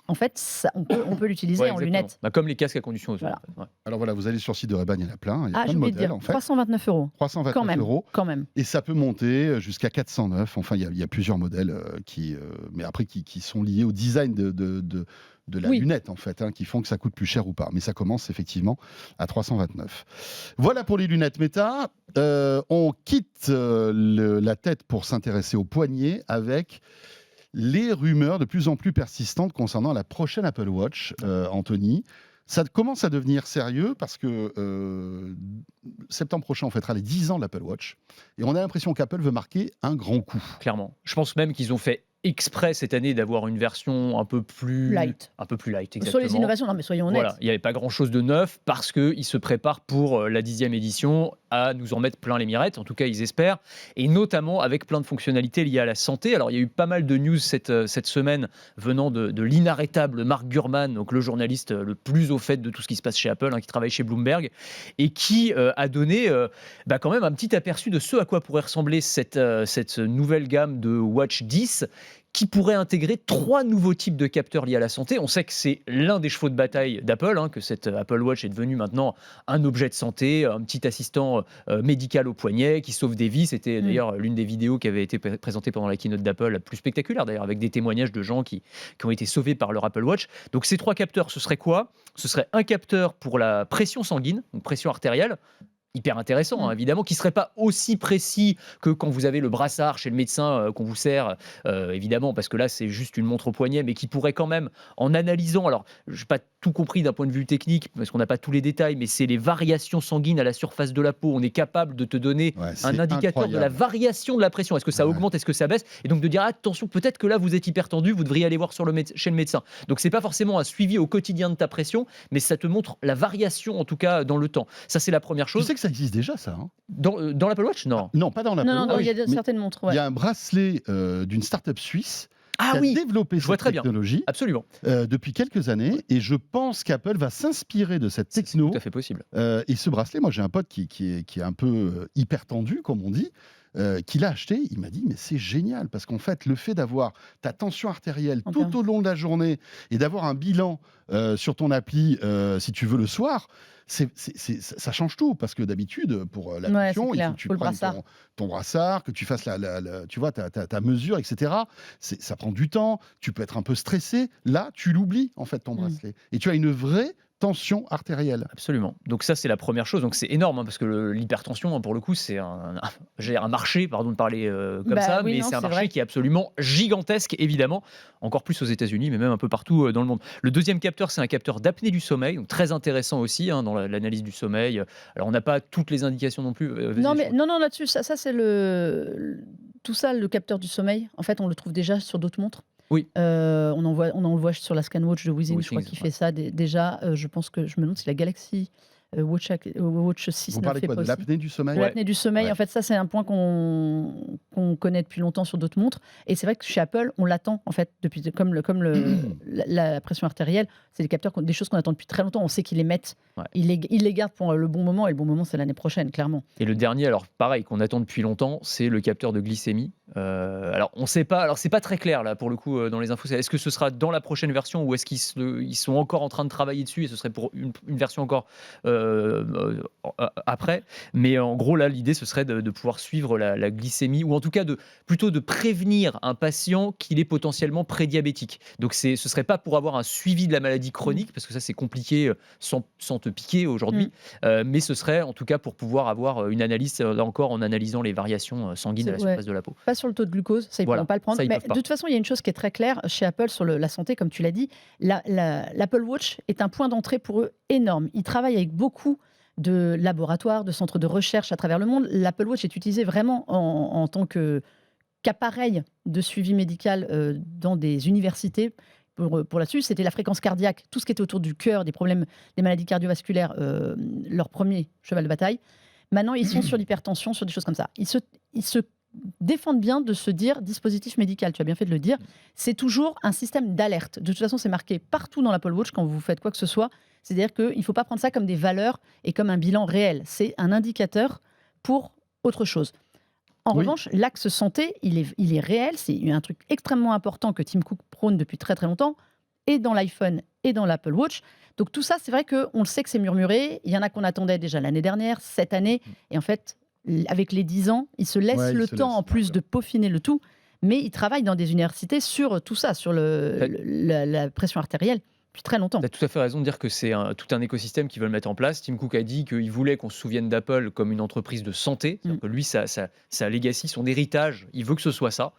Speaker 3: en fait, on peut l'utiliser
Speaker 4: Ouais,
Speaker 3: en
Speaker 4: exactement.
Speaker 3: lunettes.
Speaker 4: Bah, comme les casques à conduction auto.
Speaker 3: Voilà.
Speaker 4: en fait, ouais.
Speaker 2: Alors voilà, vous allez sur le site de Ray-Ban, il y en a plein. Il y a
Speaker 3: Ah,
Speaker 2: plein
Speaker 3: j'ai
Speaker 2: de
Speaker 3: oublié de
Speaker 2: modèles,
Speaker 3: dire,
Speaker 2: en fait.
Speaker 3: 329 €.
Speaker 2: 329 euros.
Speaker 3: Quand même.
Speaker 2: Et ça peut monter jusqu'à 409. Enfin, il y a plusieurs modèles mais après qui sont liés au design de la
Speaker 3: Oui.
Speaker 2: lunette, en fait, hein, qui font que ça coûte plus cher ou pas. Mais ça commence effectivement à 329. Voilà pour les lunettes Meta. On quitte la tête pour s'intéresser au poignet avec les rumeurs de plus en plus persistantes concernant la prochaine Apple Watch, Anthony. Ça commence à devenir sérieux parce que septembre prochain, on fêtera les 10 ans de l'Apple Watch. Et on a l'impression qu'Apple veut marquer un grand coup.
Speaker 4: Clairement. Je pense même qu'ils ont fait exprès cette année d'avoir une version un peu plus
Speaker 3: Light.
Speaker 4: exactement.
Speaker 3: Sur les innovations, non mais soyons honnêtes.
Speaker 4: Voilà, il n'y avait pas grand-chose de neuf parce qu'ils se préparent pour la 10e édition à nous en mettre plein les mirettes, en tout cas ils espèrent, et notamment avec plein de fonctionnalités liées à la santé. Alors il y a eu pas mal de news cette semaine venant de l'inarrêtable Mark Gurman, donc le journaliste le plus au fait de tout ce qui se passe chez Apple, hein, qui travaille chez Bloomberg, et qui a donné quand même un petit aperçu de ce à quoi pourrait ressembler cette nouvelle gamme de Watch 10, qui pourrait intégrer 3 nouveaux types de capteurs liés à la santé. On sait que c'est l'un des chevaux de bataille d'Apple, hein, que cette Apple Watch est devenue maintenant un objet de santé, un petit assistant médical au poignet qui sauve des vies. C'était d'ailleurs l'une des vidéos qui avait été présentée pendant la keynote d'Apple, la plus spectaculaire d'ailleurs, avec des témoignages de gens qui ont été sauvés par leur Apple Watch. Donc ces 3 capteurs, ce serait quoi ? Ce serait un capteur pour la pression sanguine, donc pression artérielle, hyper intéressant, hein, évidemment, qui ne serait pas aussi précis que quand vous avez le brassard chez le médecin qu'on vous sert, évidemment, parce que là, c'est juste une montre au poignet, mais qui pourrait quand même, en analysant, alors, je ne vais pas tout compris d'un point de vue technique, parce qu'on n'a pas tous les détails, mais c'est les variations sanguines à la surface de la peau. On est capable de te donner un indicateur de la variation de la pression. Est-ce que ça augmente, est-ce que ça baisse? Et donc de dire attention, peut-être que là vous êtes hyper tendu, vous devriez aller voir chez le médecin. Donc c'est pas forcément un suivi au quotidien de ta pression, mais ça te montre la variation en tout cas dans le temps. Ça c'est la première chose.
Speaker 2: Tu sais que ça existe déjà ça hein
Speaker 4: dans l'Apple Watch? Non.
Speaker 2: Non, pas dans l'Apple Watch.
Speaker 3: Non, il y a certaines montres.
Speaker 2: Il y a un bracelet d'une start-up suisse
Speaker 4: Ah
Speaker 2: qui a
Speaker 4: oui,
Speaker 2: développé
Speaker 4: je vois
Speaker 2: cette
Speaker 4: très bien.
Speaker 2: technologie
Speaker 4: Absolument.
Speaker 2: depuis quelques années et je pense qu'Apple va s'inspirer de cette
Speaker 4: C'est
Speaker 2: techno.
Speaker 4: tout à fait possible.
Speaker 2: Et ce bracelet, moi j'ai un pote qui est un peu hyper tendu, comme on dit, qui l'a acheté. Il m'a dit, mais c'est génial, parce qu'en fait, le fait d'avoir ta tension artérielle tout au long de la journée et d'avoir un bilan sur ton appli, si tu veux, le soir, ça change tout. Parce que d'habitude, pour la tension, il faut que tu prennes ton brassard, que tu fasses tu vois, ta mesure, etc. Ça prend du temps, tu peux être un peu stressé. Là, tu l'oublies, en fait, ton bracelet. Et tu as une vraie tension artérielle.
Speaker 4: Absolument. Donc ça, c'est la première chose. Donc c'est énorme, hein, parce que l'hypertension, hein, pour le coup, c'est un marché, pardon de parler comme ça,
Speaker 3: oui,
Speaker 4: mais
Speaker 3: non,
Speaker 4: c'est un
Speaker 3: c'est
Speaker 4: marché
Speaker 3: vrai.
Speaker 4: qui est absolument gigantesque, évidemment, encore plus aux États-Unis, mais même un peu partout dans le monde. Le deuxième capteur, c'est un capteur d'apnée du sommeil, donc très intéressant aussi dans l'analyse du sommeil. Alors on n'a pas toutes les indications non plus.
Speaker 3: Non, là-dessus, ça c'est tout ça, le capteur du sommeil. En fait, on le trouve déjà sur d'autres montres.
Speaker 4: Oui.
Speaker 3: On en voit sur la ScanWatch de Withings, je crois qu'il
Speaker 4: ouais.
Speaker 3: fait ça déjà. Je pense que je me demande si la Galaxy Watch 6
Speaker 2: Vous
Speaker 3: ne
Speaker 2: parlez
Speaker 3: fait
Speaker 2: quoi,
Speaker 3: pas
Speaker 2: de
Speaker 3: aussi.
Speaker 2: l'apnée du sommeil?
Speaker 3: De l'apnée du sommeil,
Speaker 2: Ouais.
Speaker 3: en fait, ça c'est un point qu'on connaît depuis longtemps sur d'autres montres. Et c'est vrai que chez Apple, on l'attend en fait depuis la pression artérielle. C'est des choses qu'on attend depuis très longtemps. On sait qu'ils les mettent,
Speaker 4: Ouais.
Speaker 3: ils les gardent pour le bon moment. Et le bon moment, c'est l'année prochaine, clairement.
Speaker 4: Et le dernier, alors pareil, qu'on attend depuis longtemps, c'est le capteur de glycémie. Alors on ne sait pas, alors c'est pas très clair là pour le coup dans les infos. Est-ce que ce sera dans la prochaine version ou est-ce qu'ils sont encore en train de travailler dessus et ce serait pour une version encore après? Mais en gros là, l'idée ce serait de pouvoir suivre la glycémie ou en tout cas plutôt de prévenir un patient qu'il est potentiellement prédiabétique. Donc ce serait pas pour avoir un suivi de la maladie chronique parce que ça c'est compliqué sans te piquer aujourd'hui, mais ce serait en tout cas pour pouvoir avoir une analyse là encore en analysant les variations sanguines à la surface de la peau.
Speaker 3: Pas sur le taux de glucose, ça ils ne pourront pas le prendre. Mais de toute façon, il y a une chose qui est très claire chez Apple sur la santé, comme tu l'as dit. L'Apple Watch est un point d'entrée pour eux énorme. Ils travaillent avec beaucoup de laboratoires, de centres de recherche à travers le monde. L'Apple Watch est utilisé vraiment en tant qu'appareil de suivi médical dans des universités. Pour là-dessus, c'était la fréquence cardiaque, tout ce qui était autour du cœur, des problèmes, des maladies cardiovasculaires, leur premier cheval de bataille. Maintenant, ils sont sur l'hypertension, sur des choses comme ça. Ils se défendent bien de se dire dispositif médical, tu as bien fait de le dire. C'est toujours un système d'alerte. De toute façon, c'est marqué partout dans l'Apple Watch quand vous faites quoi que ce soit. C'est-à-dire qu'il ne faut pas prendre ça comme des valeurs et comme un bilan réel. C'est un indicateur pour autre chose. En revanche, l'axe santé, il est réel. C'est un truc extrêmement important que Tim Cook prône depuis très très longtemps, et dans l'iPhone et dans l'Apple Watch. Donc tout ça, c'est vrai qu'on le sait que c'est murmuré. Il y en a qu'on attendait déjà l'année dernière, cette année. Et en fait, avec les 10 ans, ils se laissent le temps en plus de peaufiner le tout. Mais ils travaillent dans des universités sur tout ça, sur la pression artérielle. depuis très longtemps.
Speaker 4: Tu as tout à fait raison de dire que c'est tout un écosystème qu'ils veulent mettre en place. Tim Cook a dit qu'il voulait qu'on se souvienne d'Apple comme une entreprise de santé. Que lui, sa legacy, son héritage, il veut que ce soit ça.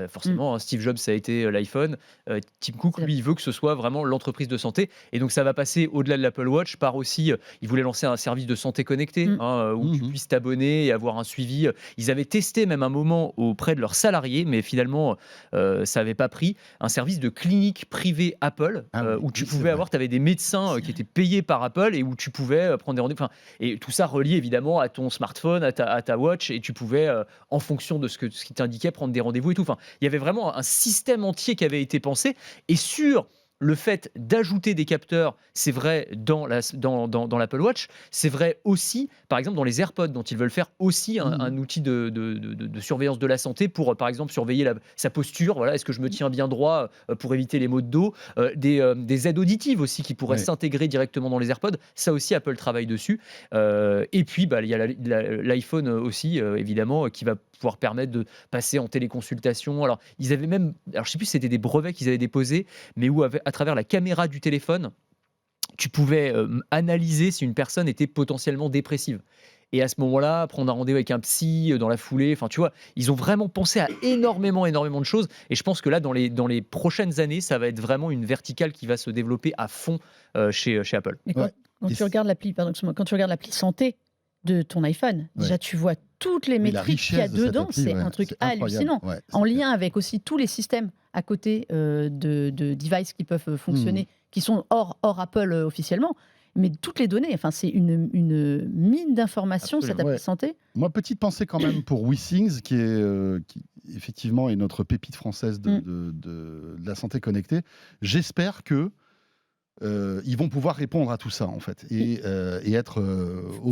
Speaker 4: Forcément, Steve Jobs, ça a été l'iPhone. Tim Cook, lui, il veut que ce soit vraiment l'entreprise de santé. Et donc, ça va passer au-delà de l'Apple Watch par aussi, il voulait lancer un service de santé connecté où tu puisses t'abonner et avoir un suivi. Ils avaient testé même un moment auprès de leurs salariés, mais finalement, ça n'avait pas pris. Un service de clinique privée Apple où tu pouvais avoir, tu avais des médecins qui étaient payés par Apple et où tu pouvais prendre des rendez-vous. Et tout ça relié évidemment à ton smartphone, à ta watch, et tu pouvais, en fonction de ce qui t'indiquait, prendre des rendez-vous et tout. Il y avait vraiment un système entier qui avait été pensé. Et sur le fait d'ajouter des capteurs, c'est vrai dans l'Apple Watch, c'est vrai aussi, par exemple, dans les AirPods, dont ils veulent faire aussi un outil de surveillance de la santé pour, par exemple, surveiller sa posture. Voilà, est-ce que je me tiens bien droit pour éviter les maux de dos, des aides auditives aussi qui pourraient s'intégrer directement dans les AirPods. Ça aussi, Apple travaille dessus. Et puis, il y a l'iPhone aussi, évidemment, qui va pouvoir permettre de passer en téléconsultation. Alors, ils avaient même, je ne sais plus si c'était des brevets qu'ils avaient déposés, mais où, à travers la caméra du téléphone, tu pouvais analyser si une personne était potentiellement dépressive. et à ce moment-là, prendre un rendez-vous avec un psy dans la foulée. Enfin, tu vois, ils ont vraiment pensé à énormément de choses. Et je pense que là, dans les prochaines années, ça va être vraiment une verticale qui va se développer à fond chez Apple.
Speaker 3: Mais
Speaker 2: Ouais.
Speaker 3: quand
Speaker 2: Et
Speaker 3: tu regardes l'appli, pardon, excuse-moi, quand tu regardes l'appli santé de ton iPhone, déjà tu vois toutes les
Speaker 2: Mais la
Speaker 3: métriques qu'il y a
Speaker 2: richesse de cette
Speaker 3: dedans,
Speaker 2: appli,
Speaker 3: c'est
Speaker 2: ouais,
Speaker 3: un truc
Speaker 2: c'est incroyable.
Speaker 3: hallucinant.
Speaker 2: Ouais,
Speaker 3: En
Speaker 2: c'est
Speaker 3: lien avec aussi tous les systèmes à côté de devices qui peuvent fonctionner, qui sont hors Apple officiellement. Mais toutes les données, enfin, c'est une mine d'informations, cette
Speaker 2: Absolument,
Speaker 3: appli
Speaker 2: ouais.
Speaker 3: santé.
Speaker 2: Moi, petite pensée quand même pour WeThings, qui effectivement est notre pépite française de la santé connectée. J'espère que ils vont pouvoir répondre à tout ça, en fait, et être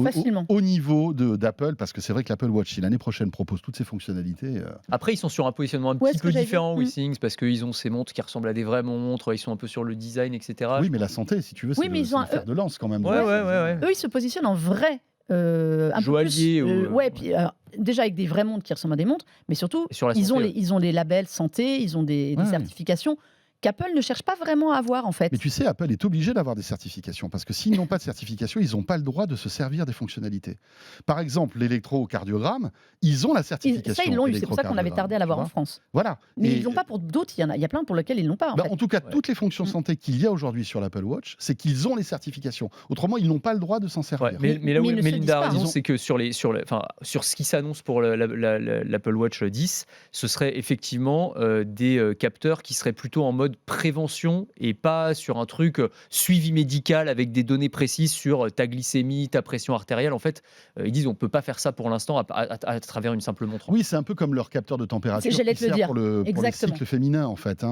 Speaker 3: Facilement.
Speaker 2: au niveau d'Apple, parce que c'est vrai que l'Apple Watch, si l'année prochaine propose toutes ces fonctionnalités,
Speaker 4: Après, ils sont sur un positionnement un
Speaker 3: Ouais,
Speaker 4: petit
Speaker 3: ce que
Speaker 4: peu
Speaker 3: j'avais
Speaker 4: différent,
Speaker 3: vu.
Speaker 4: WeThings, parce qu'ils ont ces montres qui ressemblent à des vraies montres, ils sont un peu sur le design, etc.
Speaker 2: oui, mais la santé, si tu veux,
Speaker 3: Oui,
Speaker 2: c'est
Speaker 3: mais
Speaker 2: le,
Speaker 3: ils
Speaker 2: c'est
Speaker 3: ont
Speaker 2: le fer de lance quand même. de
Speaker 4: Ouais,
Speaker 2: la
Speaker 4: ouais,
Speaker 2: chose,
Speaker 4: ouais,
Speaker 3: Eux, ils se positionnent en vrai. Un
Speaker 4: Joaillier
Speaker 3: peu plus,
Speaker 4: ou-
Speaker 3: ouais, puis déjà avec des vraies montres qui ressemblent à des montres, mais surtout,
Speaker 4: Et sur la
Speaker 3: ils ont,
Speaker 4: santé,
Speaker 3: ils ont des labels santé, ils ont des
Speaker 2: Ouais.
Speaker 3: certifications qu'Apple ne cherche pas vraiment à avoir en fait.
Speaker 2: Mais tu sais, Apple est obligé d'avoir des certifications parce que s'ils n'ont pas de certification, ils n'ont pas le droit de se servir des fonctionnalités. Par exemple, l'électrocardiogramme, ils ont la certification.
Speaker 3: Ça, ils l'ont eu, c'est pour ça qu'on avait tardé à l'avoir en
Speaker 2: électrocardiogramme,
Speaker 3: France.
Speaker 2: tu vois. Voilà.
Speaker 3: Mais
Speaker 2: Et,
Speaker 3: ils l'ont pas pour d'autres, il y a plein pour lesquels ils l'ont pas en
Speaker 2: bah,
Speaker 3: fait.
Speaker 2: en tout cas,
Speaker 4: Ouais.
Speaker 2: toutes les fonctions santé qu'il y a aujourd'hui sur l'Apple Watch, c'est qu'ils ont les certifications. Autrement, ils n'ont pas le droit de s'en servir.
Speaker 4: Ouais, mais là où
Speaker 3: mais ils ne se
Speaker 4: Melinda
Speaker 3: disent
Speaker 4: a
Speaker 3: pas,
Speaker 4: raison,
Speaker 2: hein.
Speaker 4: c'est que sur ce qui s'annonce pour l'Apple Watch 10, ce serait effectivement des capteurs qui seraient plutôt en mode prévention et pas sur un truc suivi médical avec des données précises sur ta glycémie, ta pression artérielle. En fait, ils disent on peut pas faire ça pour l'instant à travers une simple montre.
Speaker 2: Oui, c'est un peu comme leur capteur de température
Speaker 3: J'allais
Speaker 2: qui
Speaker 3: te le
Speaker 2: sert
Speaker 3: dire.
Speaker 2: pour le
Speaker 3: Exactement.
Speaker 2: cycle féminin, en fait. Hein,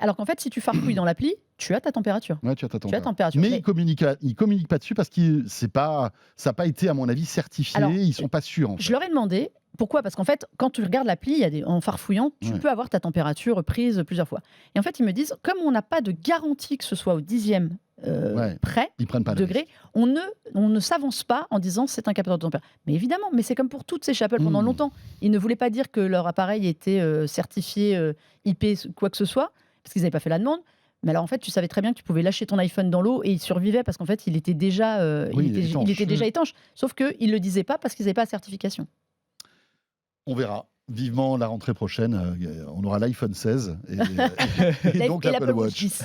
Speaker 3: Alors qu'en fait, si tu farfouilles dans l'appli, tu as ta température.
Speaker 2: Ouais, tu as ta
Speaker 3: Tu as
Speaker 2: température.
Speaker 3: température.
Speaker 2: Mais
Speaker 3: Mais-
Speaker 2: ils communiquent pas dessus parce que ça n'a pas été, à mon avis, certifié.
Speaker 3: Alors,
Speaker 2: Ils sont pas sûrs. En fait.
Speaker 3: Je leur ai demandé pourquoi, parce qu'en fait, quand tu regardes l'appli, en farfouillant, tu
Speaker 2: Ouais.
Speaker 3: peux avoir ta température prise plusieurs fois. Et en fait, ils me disent, comme on n'a pas de garantie que ce soit au 10e
Speaker 2: Ouais.
Speaker 3: près,
Speaker 2: Ils prennent pas le
Speaker 3: degré, on ne s'avance pas en disant c'est un capteur de température. Mais évidemment, mais c'est comme pour toutes ces chez Apple pendant longtemps. Ils ne voulaient pas dire que leur appareil était certifié IP, quoi que ce soit, parce qu'ils n'avaient pas fait la demande. Mais alors en fait, tu savais très bien que tu pouvais lâcher ton iPhone dans l'eau et il survivait parce qu'en fait, il était déjà,
Speaker 2: Oui,
Speaker 3: il était déjà étanche. Sauf qu'ils ne le disaient pas parce qu'ils n'avaient pas la certification.
Speaker 2: On verra. Vivement la rentrée prochaine, on aura l'iPhone 16 et donc
Speaker 3: Et
Speaker 2: l'Apple Watch.
Speaker 3: 10.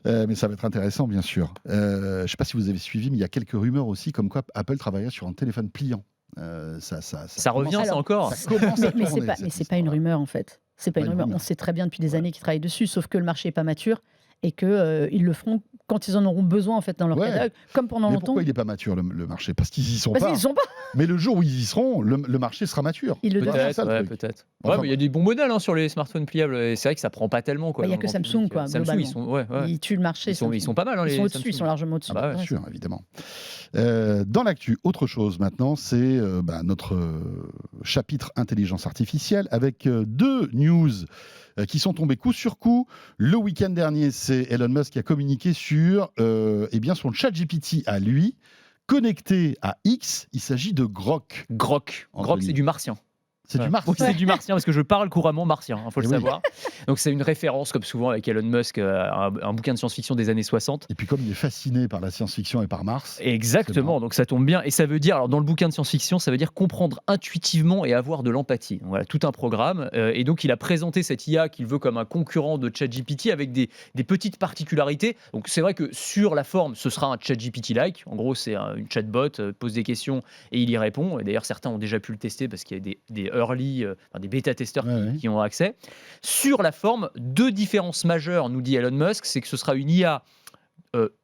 Speaker 2: Mais ça va être intéressant, bien sûr. Je ne sais pas si vous avez suivi, mais il y a quelques rumeurs aussi comme quoi Apple travaillait sur un téléphone pliant.
Speaker 4: Ça revient,
Speaker 3: Alors,
Speaker 4: ça encore.
Speaker 2: Ça commence à
Speaker 3: Mais
Speaker 2: tourner,
Speaker 3: c'est
Speaker 2: cette
Speaker 3: pas une
Speaker 2: histoire-là.
Speaker 3: rumeur en fait. C'est pas une rumeur. On sait très bien depuis des années qu'ils travaillent dessus, sauf que le marché est pas mature et que ils le feront quand ils en auront besoin en fait dans leur
Speaker 2: Ouais.
Speaker 3: catalogue, comme pendant
Speaker 2: Mais
Speaker 3: longtemps.
Speaker 2: pourquoi il n'est pas mature, le marché? Parce qu'ils y sont
Speaker 3: Parce
Speaker 2: pas.
Speaker 3: qu'ils sont pas.
Speaker 2: Mais le jour où ils y seront, le marché sera mature.
Speaker 3: Ils le
Speaker 2: Peut-être
Speaker 3: doivent.
Speaker 2: c'est ça, le
Speaker 4: Ouais,
Speaker 2: truc.
Speaker 4: peut-être.
Speaker 2: Enfin,
Speaker 4: Ouais, mais il y a des bons modèles sur les smartphones pliables. Et c'est vrai que ça prend pas tellement.
Speaker 3: Bah, il y a que Samsung, quoi,
Speaker 4: Samsung,
Speaker 3: globalement.
Speaker 4: ils sont, ouais.
Speaker 3: Ils tuent le marché.
Speaker 4: Ils sont pas mal.
Speaker 3: Ils
Speaker 4: les
Speaker 3: sont au-dessus,
Speaker 4: Samsung.
Speaker 3: ils sont largement au-dessus.
Speaker 4: Ah bah ouais.
Speaker 2: Bien sûr, évidemment. Dans l'actu, autre chose maintenant, c'est notre chapitre intelligence artificielle avec deux news qui sont tombées coup sur coup. Le week-end dernier, c'est Elon Musk qui a communiqué sur son ChatGPT à lui, connecté à X. Il s'agit de Grok.
Speaker 4: Grok. Grok,
Speaker 2: Anthony.
Speaker 4: c'est du martien.
Speaker 2: C'est du
Speaker 4: Ouais.
Speaker 2: martien.
Speaker 4: Oui, c'est du martien parce que je parle couramment martien, faut le
Speaker 2: Eh oui.
Speaker 4: savoir. Donc c'est une référence, comme souvent avec Elon Musk, un bouquin de science-fiction des années 60.
Speaker 2: Et puis comme il est fasciné par la science-fiction et par Mars,
Speaker 4: Exactement, donc ça tombe bien. Et ça veut dire, alors dans le bouquin de science-fiction, ça veut dire comprendre intuitivement et avoir de l'empathie. Donc voilà, tout un programme. Et donc il a présenté cette IA qu'il veut comme un concurrent de ChatGPT avec des petites particularités. Donc c'est vrai que sur la forme, ce sera un ChatGPT-like. En gros, c'est une chatbot, pose des questions et il y répond. Et d'ailleurs, certains ont déjà pu le tester parce qu'il y a des early, des bêta-testeurs
Speaker 2: Ouais.
Speaker 4: qui ont accès. Sur la forme, deux différences majeures, nous dit Elon Musk, c'est que ce sera une IA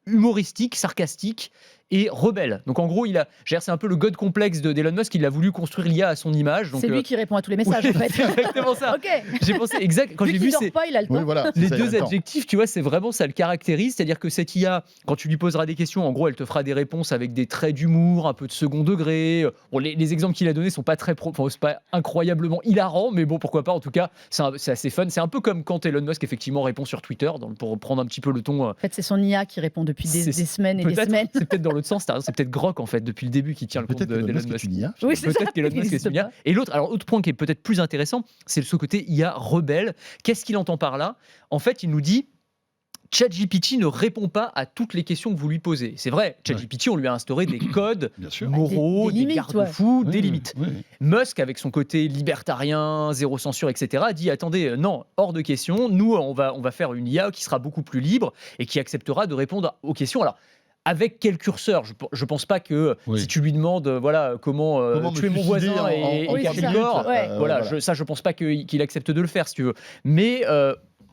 Speaker 4: humoristique, sarcastique et rebelle. Donc en gros, c'est un peu le god complexe d'Elon Musk, il a voulu construire l'IA à son image. Donc,
Speaker 3: C'est lui qui répond à tous les messages en fait.
Speaker 4: c'est exactement ça.
Speaker 3: Ok.
Speaker 4: J'ai pensé exact quand
Speaker 3: Vu
Speaker 4: j'ai
Speaker 3: qu'il
Speaker 4: vu
Speaker 3: dort pas, il a le temps.
Speaker 2: Oui, voilà,
Speaker 4: les
Speaker 2: c'est ça,
Speaker 4: deux
Speaker 2: attends.
Speaker 4: adjectifs, tu vois, c'est vraiment ça le caractérise. C'est-à-dire que cette IA, quand tu lui poseras des questions, en gros, elle te fera des réponses avec des traits d'humour, un peu de second degré. Bon, les exemples qu'il a donnés sont pas c'est pas incroyablement hilarant, mais bon, pourquoi pas. En tout cas, c'est assez fun. C'est un peu comme quand Elon Musk effectivement répond sur Twitter, pour prendre un petit peu le ton.
Speaker 3: En fait, c'est son IA qui répond depuis des semaines et des
Speaker 4: Peut-être,
Speaker 3: semaines.
Speaker 4: c'est peut-être dans l'autre sens. C'est peut-être Grok en fait depuis le début qui tient le compte
Speaker 2: Peut-être
Speaker 4: d'Elon
Speaker 2: Elon Musk est
Speaker 4: Musk.
Speaker 2: une IA.
Speaker 3: Oui, c'est ça.
Speaker 4: Peut-être qu'Elon
Speaker 3: Il
Speaker 4: Musk est
Speaker 3: existe
Speaker 4: une IA.
Speaker 3: pas.
Speaker 4: Et autre point qui est peut-être plus intéressant, c'est ce côté IA rebelle. Qu'est-ce qu'il entend par là? En fait, il nous dit ChatGPT ne répond pas à toutes les questions que vous lui posez. C'est vrai, ChatGPT, on lui a instauré des codes
Speaker 2: Bien sûr.
Speaker 4: moraux,
Speaker 3: Des
Speaker 4: des
Speaker 3: limites,
Speaker 4: garde-fous,
Speaker 2: Oui,
Speaker 4: des
Speaker 2: oui,
Speaker 4: limites.
Speaker 2: oui.
Speaker 4: Musk, avec son côté libertarien, zéro censure, etc., dit attendez, non, hors de question, nous, on va faire une IA qui sera beaucoup plus libre et qui acceptera de répondre aux questions. Alors, avec quel curseur ? Je pense pas que si tu lui demandes comment
Speaker 2: me
Speaker 4: tuer mon
Speaker 2: suicider
Speaker 4: voisin et
Speaker 3: Oui,
Speaker 4: garder
Speaker 3: c'est
Speaker 4: le
Speaker 3: ça.
Speaker 4: corps,
Speaker 3: Ouais.
Speaker 4: je pense pas qu'il accepte de le faire, si tu veux. Mais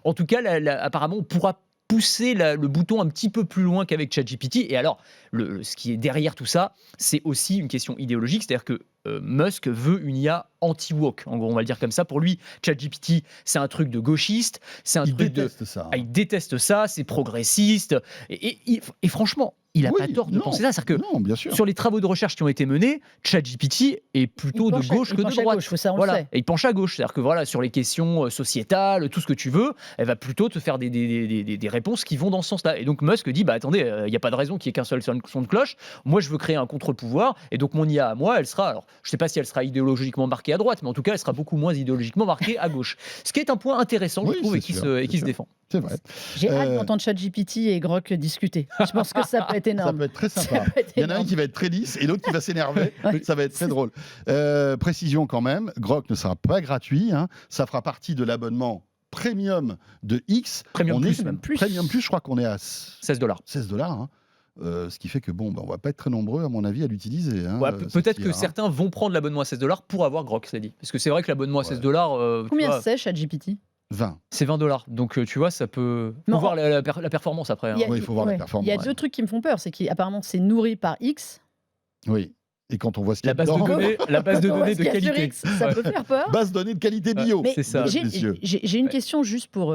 Speaker 4: en tout cas, apparemment, on pourra pousser le bouton un petit peu plus loin qu'avec ChatGPT. Et alors, ce qui est derrière tout ça, c'est aussi une question idéologique, c'est-à-dire que Musk veut une IA anti-woke, en gros, on va le dire comme ça. Pour lui, ChatGPT, c'est un truc de gauchiste, c'est un
Speaker 2: Il
Speaker 4: truc
Speaker 2: déteste ça.
Speaker 4: il déteste ça, c'est progressiste. Et franchement, il n'a
Speaker 2: Oui,
Speaker 4: pas tort de
Speaker 2: non,
Speaker 4: penser ça. C'est-à-dire que
Speaker 2: non, bien sûr.
Speaker 4: sur les travaux de recherche qui ont été menés, ChatGPT est plutôt de gauche que de droite.
Speaker 3: Ça, on le
Speaker 4: Voilà.
Speaker 3: sait.
Speaker 4: Et il penche à gauche. C'est-à-dire que voilà, sur les questions sociétales, tout ce que tu veux, elle va plutôt te faire des réponses qui vont dans ce sens-là. Et donc Musk dit, attendez, il n'y a pas de raison qu'il n'y ait qu'un seul son de cloche. Moi, je veux créer un contre-pouvoir. Et donc mon IA à moi, elle sera, alors je ne sais pas si elle sera idéologiquement marquée à droite, mais en tout cas, elle sera beaucoup moins idéologiquement marquée à gauche. Ce qui est un point intéressant, je trouve, et qui se défend.
Speaker 2: C'est vrai.
Speaker 3: J'ai hâte d'entendre ChatGPT et Grok discuter. Je pense que ça peut être
Speaker 2: Ça
Speaker 3: énorme.
Speaker 2: peut être très
Speaker 3: Ça
Speaker 2: sympa.
Speaker 3: peut être
Speaker 2: Il y en a un
Speaker 3: énorme.
Speaker 2: qui va être très lisse et l'autre qui va s'énerver.
Speaker 3: Ouais.
Speaker 2: Ça va être très drôle. Précision quand même, Grok ne sera pas gratuit. Ça fera partie de l'abonnement premium de X.
Speaker 4: Premium
Speaker 2: On
Speaker 4: plus,
Speaker 2: est
Speaker 4: même.
Speaker 2: Premium plus, je crois qu'on est à
Speaker 4: $16.
Speaker 2: $16. Ce qui fait que on va pas être très nombreux à mon avis à l'utiliser.
Speaker 4: Ouais, peut-être que certains vont prendre l'abonnement à $16 pour avoir Grok, c'est dit. Parce que c'est vrai que l'abonnement à $16,
Speaker 3: Combien c'est ChatGPT
Speaker 2: 20.
Speaker 4: c'est $20. Donc tu vois, ça peut. Faut
Speaker 3: Non.
Speaker 4: voir la performance après.
Speaker 2: Oui, il faut voir la performance.
Speaker 3: Il y a deux trucs qui me font peur. C'est qu'apparemment, c'est nourri par X.
Speaker 2: Oui. Et quand on voit ce qu'il y
Speaker 4: La
Speaker 2: a
Speaker 4: base de
Speaker 2: dedans,
Speaker 4: données, la base de
Speaker 3: Quand on
Speaker 4: données
Speaker 3: voit
Speaker 4: de
Speaker 3: ce qu'il y a sur
Speaker 4: qualité.
Speaker 3: X, ça peut faire peur.
Speaker 2: base de données de qualité bio.
Speaker 3: Mais
Speaker 4: C'est ça.
Speaker 2: mesdames, messieurs.
Speaker 3: J'ai une question juste pour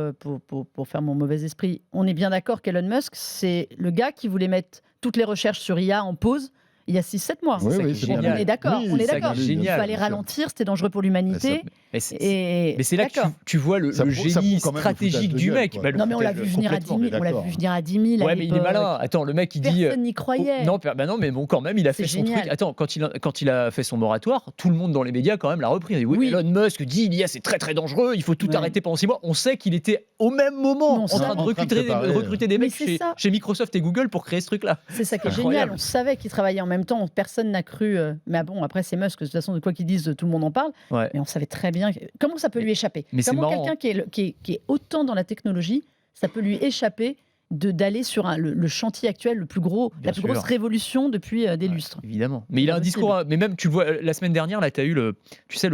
Speaker 3: faire mon mauvais esprit. On est bien d'accord qu'Elon Musk, c'est le gars qui voulait mettre toutes les recherches sur IA en pause il y a 6-7 mois.
Speaker 2: Oui,
Speaker 4: ça
Speaker 2: oui,
Speaker 4: qui est
Speaker 2: c'est
Speaker 3: On
Speaker 4: génial.
Speaker 3: est d'accord,
Speaker 2: Oui,
Speaker 3: on est
Speaker 2: ça
Speaker 3: d'accord.
Speaker 2: qui est
Speaker 3: Il
Speaker 4: génial,
Speaker 3: fallait
Speaker 2: bien sûr.
Speaker 3: ralentir, c'était dangereux pour l'humanité.
Speaker 4: Mais c'est-
Speaker 3: Et
Speaker 4: Mais c'est là que
Speaker 3: d'accord.
Speaker 4: tu vois le
Speaker 2: Ça prouve
Speaker 4: génie
Speaker 2: quand même le
Speaker 4: stratégique
Speaker 2: foutage de
Speaker 4: du
Speaker 2: gueule,
Speaker 4: mec.
Speaker 2: quoi.
Speaker 4: Bah, le
Speaker 3: Non mais on l'a
Speaker 4: foutage-
Speaker 3: vu venir à 10 000,
Speaker 2: complètement,
Speaker 3: on l'a
Speaker 2: d'accord.
Speaker 3: vu venir à 10 000 à
Speaker 4: Ouais, mais il est
Speaker 3: l'époque.
Speaker 4: malin. Attends, le mec, il dit.
Speaker 3: Personne n'y croyait.
Speaker 4: Non, mais bon, quand même, il a
Speaker 3: C'est
Speaker 4: fait son
Speaker 3: génial.
Speaker 4: truc. Attends, quand il a fait son moratoire, tout le monde dans les médias, quand même, l'a repris. Il a dit, oui,
Speaker 3: Oui.
Speaker 4: Elon Musk dit l'IA, c'est très très dangereux, il faut tout
Speaker 3: Ouais.
Speaker 4: arrêter pendant 6 mois. On sait qu'il était au même moment
Speaker 3: Non,
Speaker 4: en
Speaker 3: ça-
Speaker 4: train de
Speaker 2: En train de préparer.
Speaker 4: recruter des
Speaker 3: Mais
Speaker 4: mecs
Speaker 3: c'est ça.
Speaker 4: chez Microsoft et Google pour créer ce truc-là.
Speaker 3: C'est ça qui est
Speaker 4: Incroyable.
Speaker 3: génial. On savait qu'ils travaillaient en même temps. Personne n'a cru. Mais bon, après, c'est Musk. De toute façon, de quoi qu'ils disent, tout le monde en parle.
Speaker 4: Ouais.
Speaker 3: Mais on savait très bien. Comment ça peut lui échapper
Speaker 4: mais c'est
Speaker 3: Comment
Speaker 4: marrant.
Speaker 3: quelqu'un qui est autant dans la technologie, ça peut lui échapper d'aller sur le chantier actuel, la plus
Speaker 4: Bien
Speaker 3: grosse
Speaker 4: sûr.
Speaker 3: révolution depuis des lustres.
Speaker 4: Évidemment. Mais il a un
Speaker 3: Impossible.
Speaker 4: discours. Mais même, tu le vois, la semaine dernière, là, tu as eu le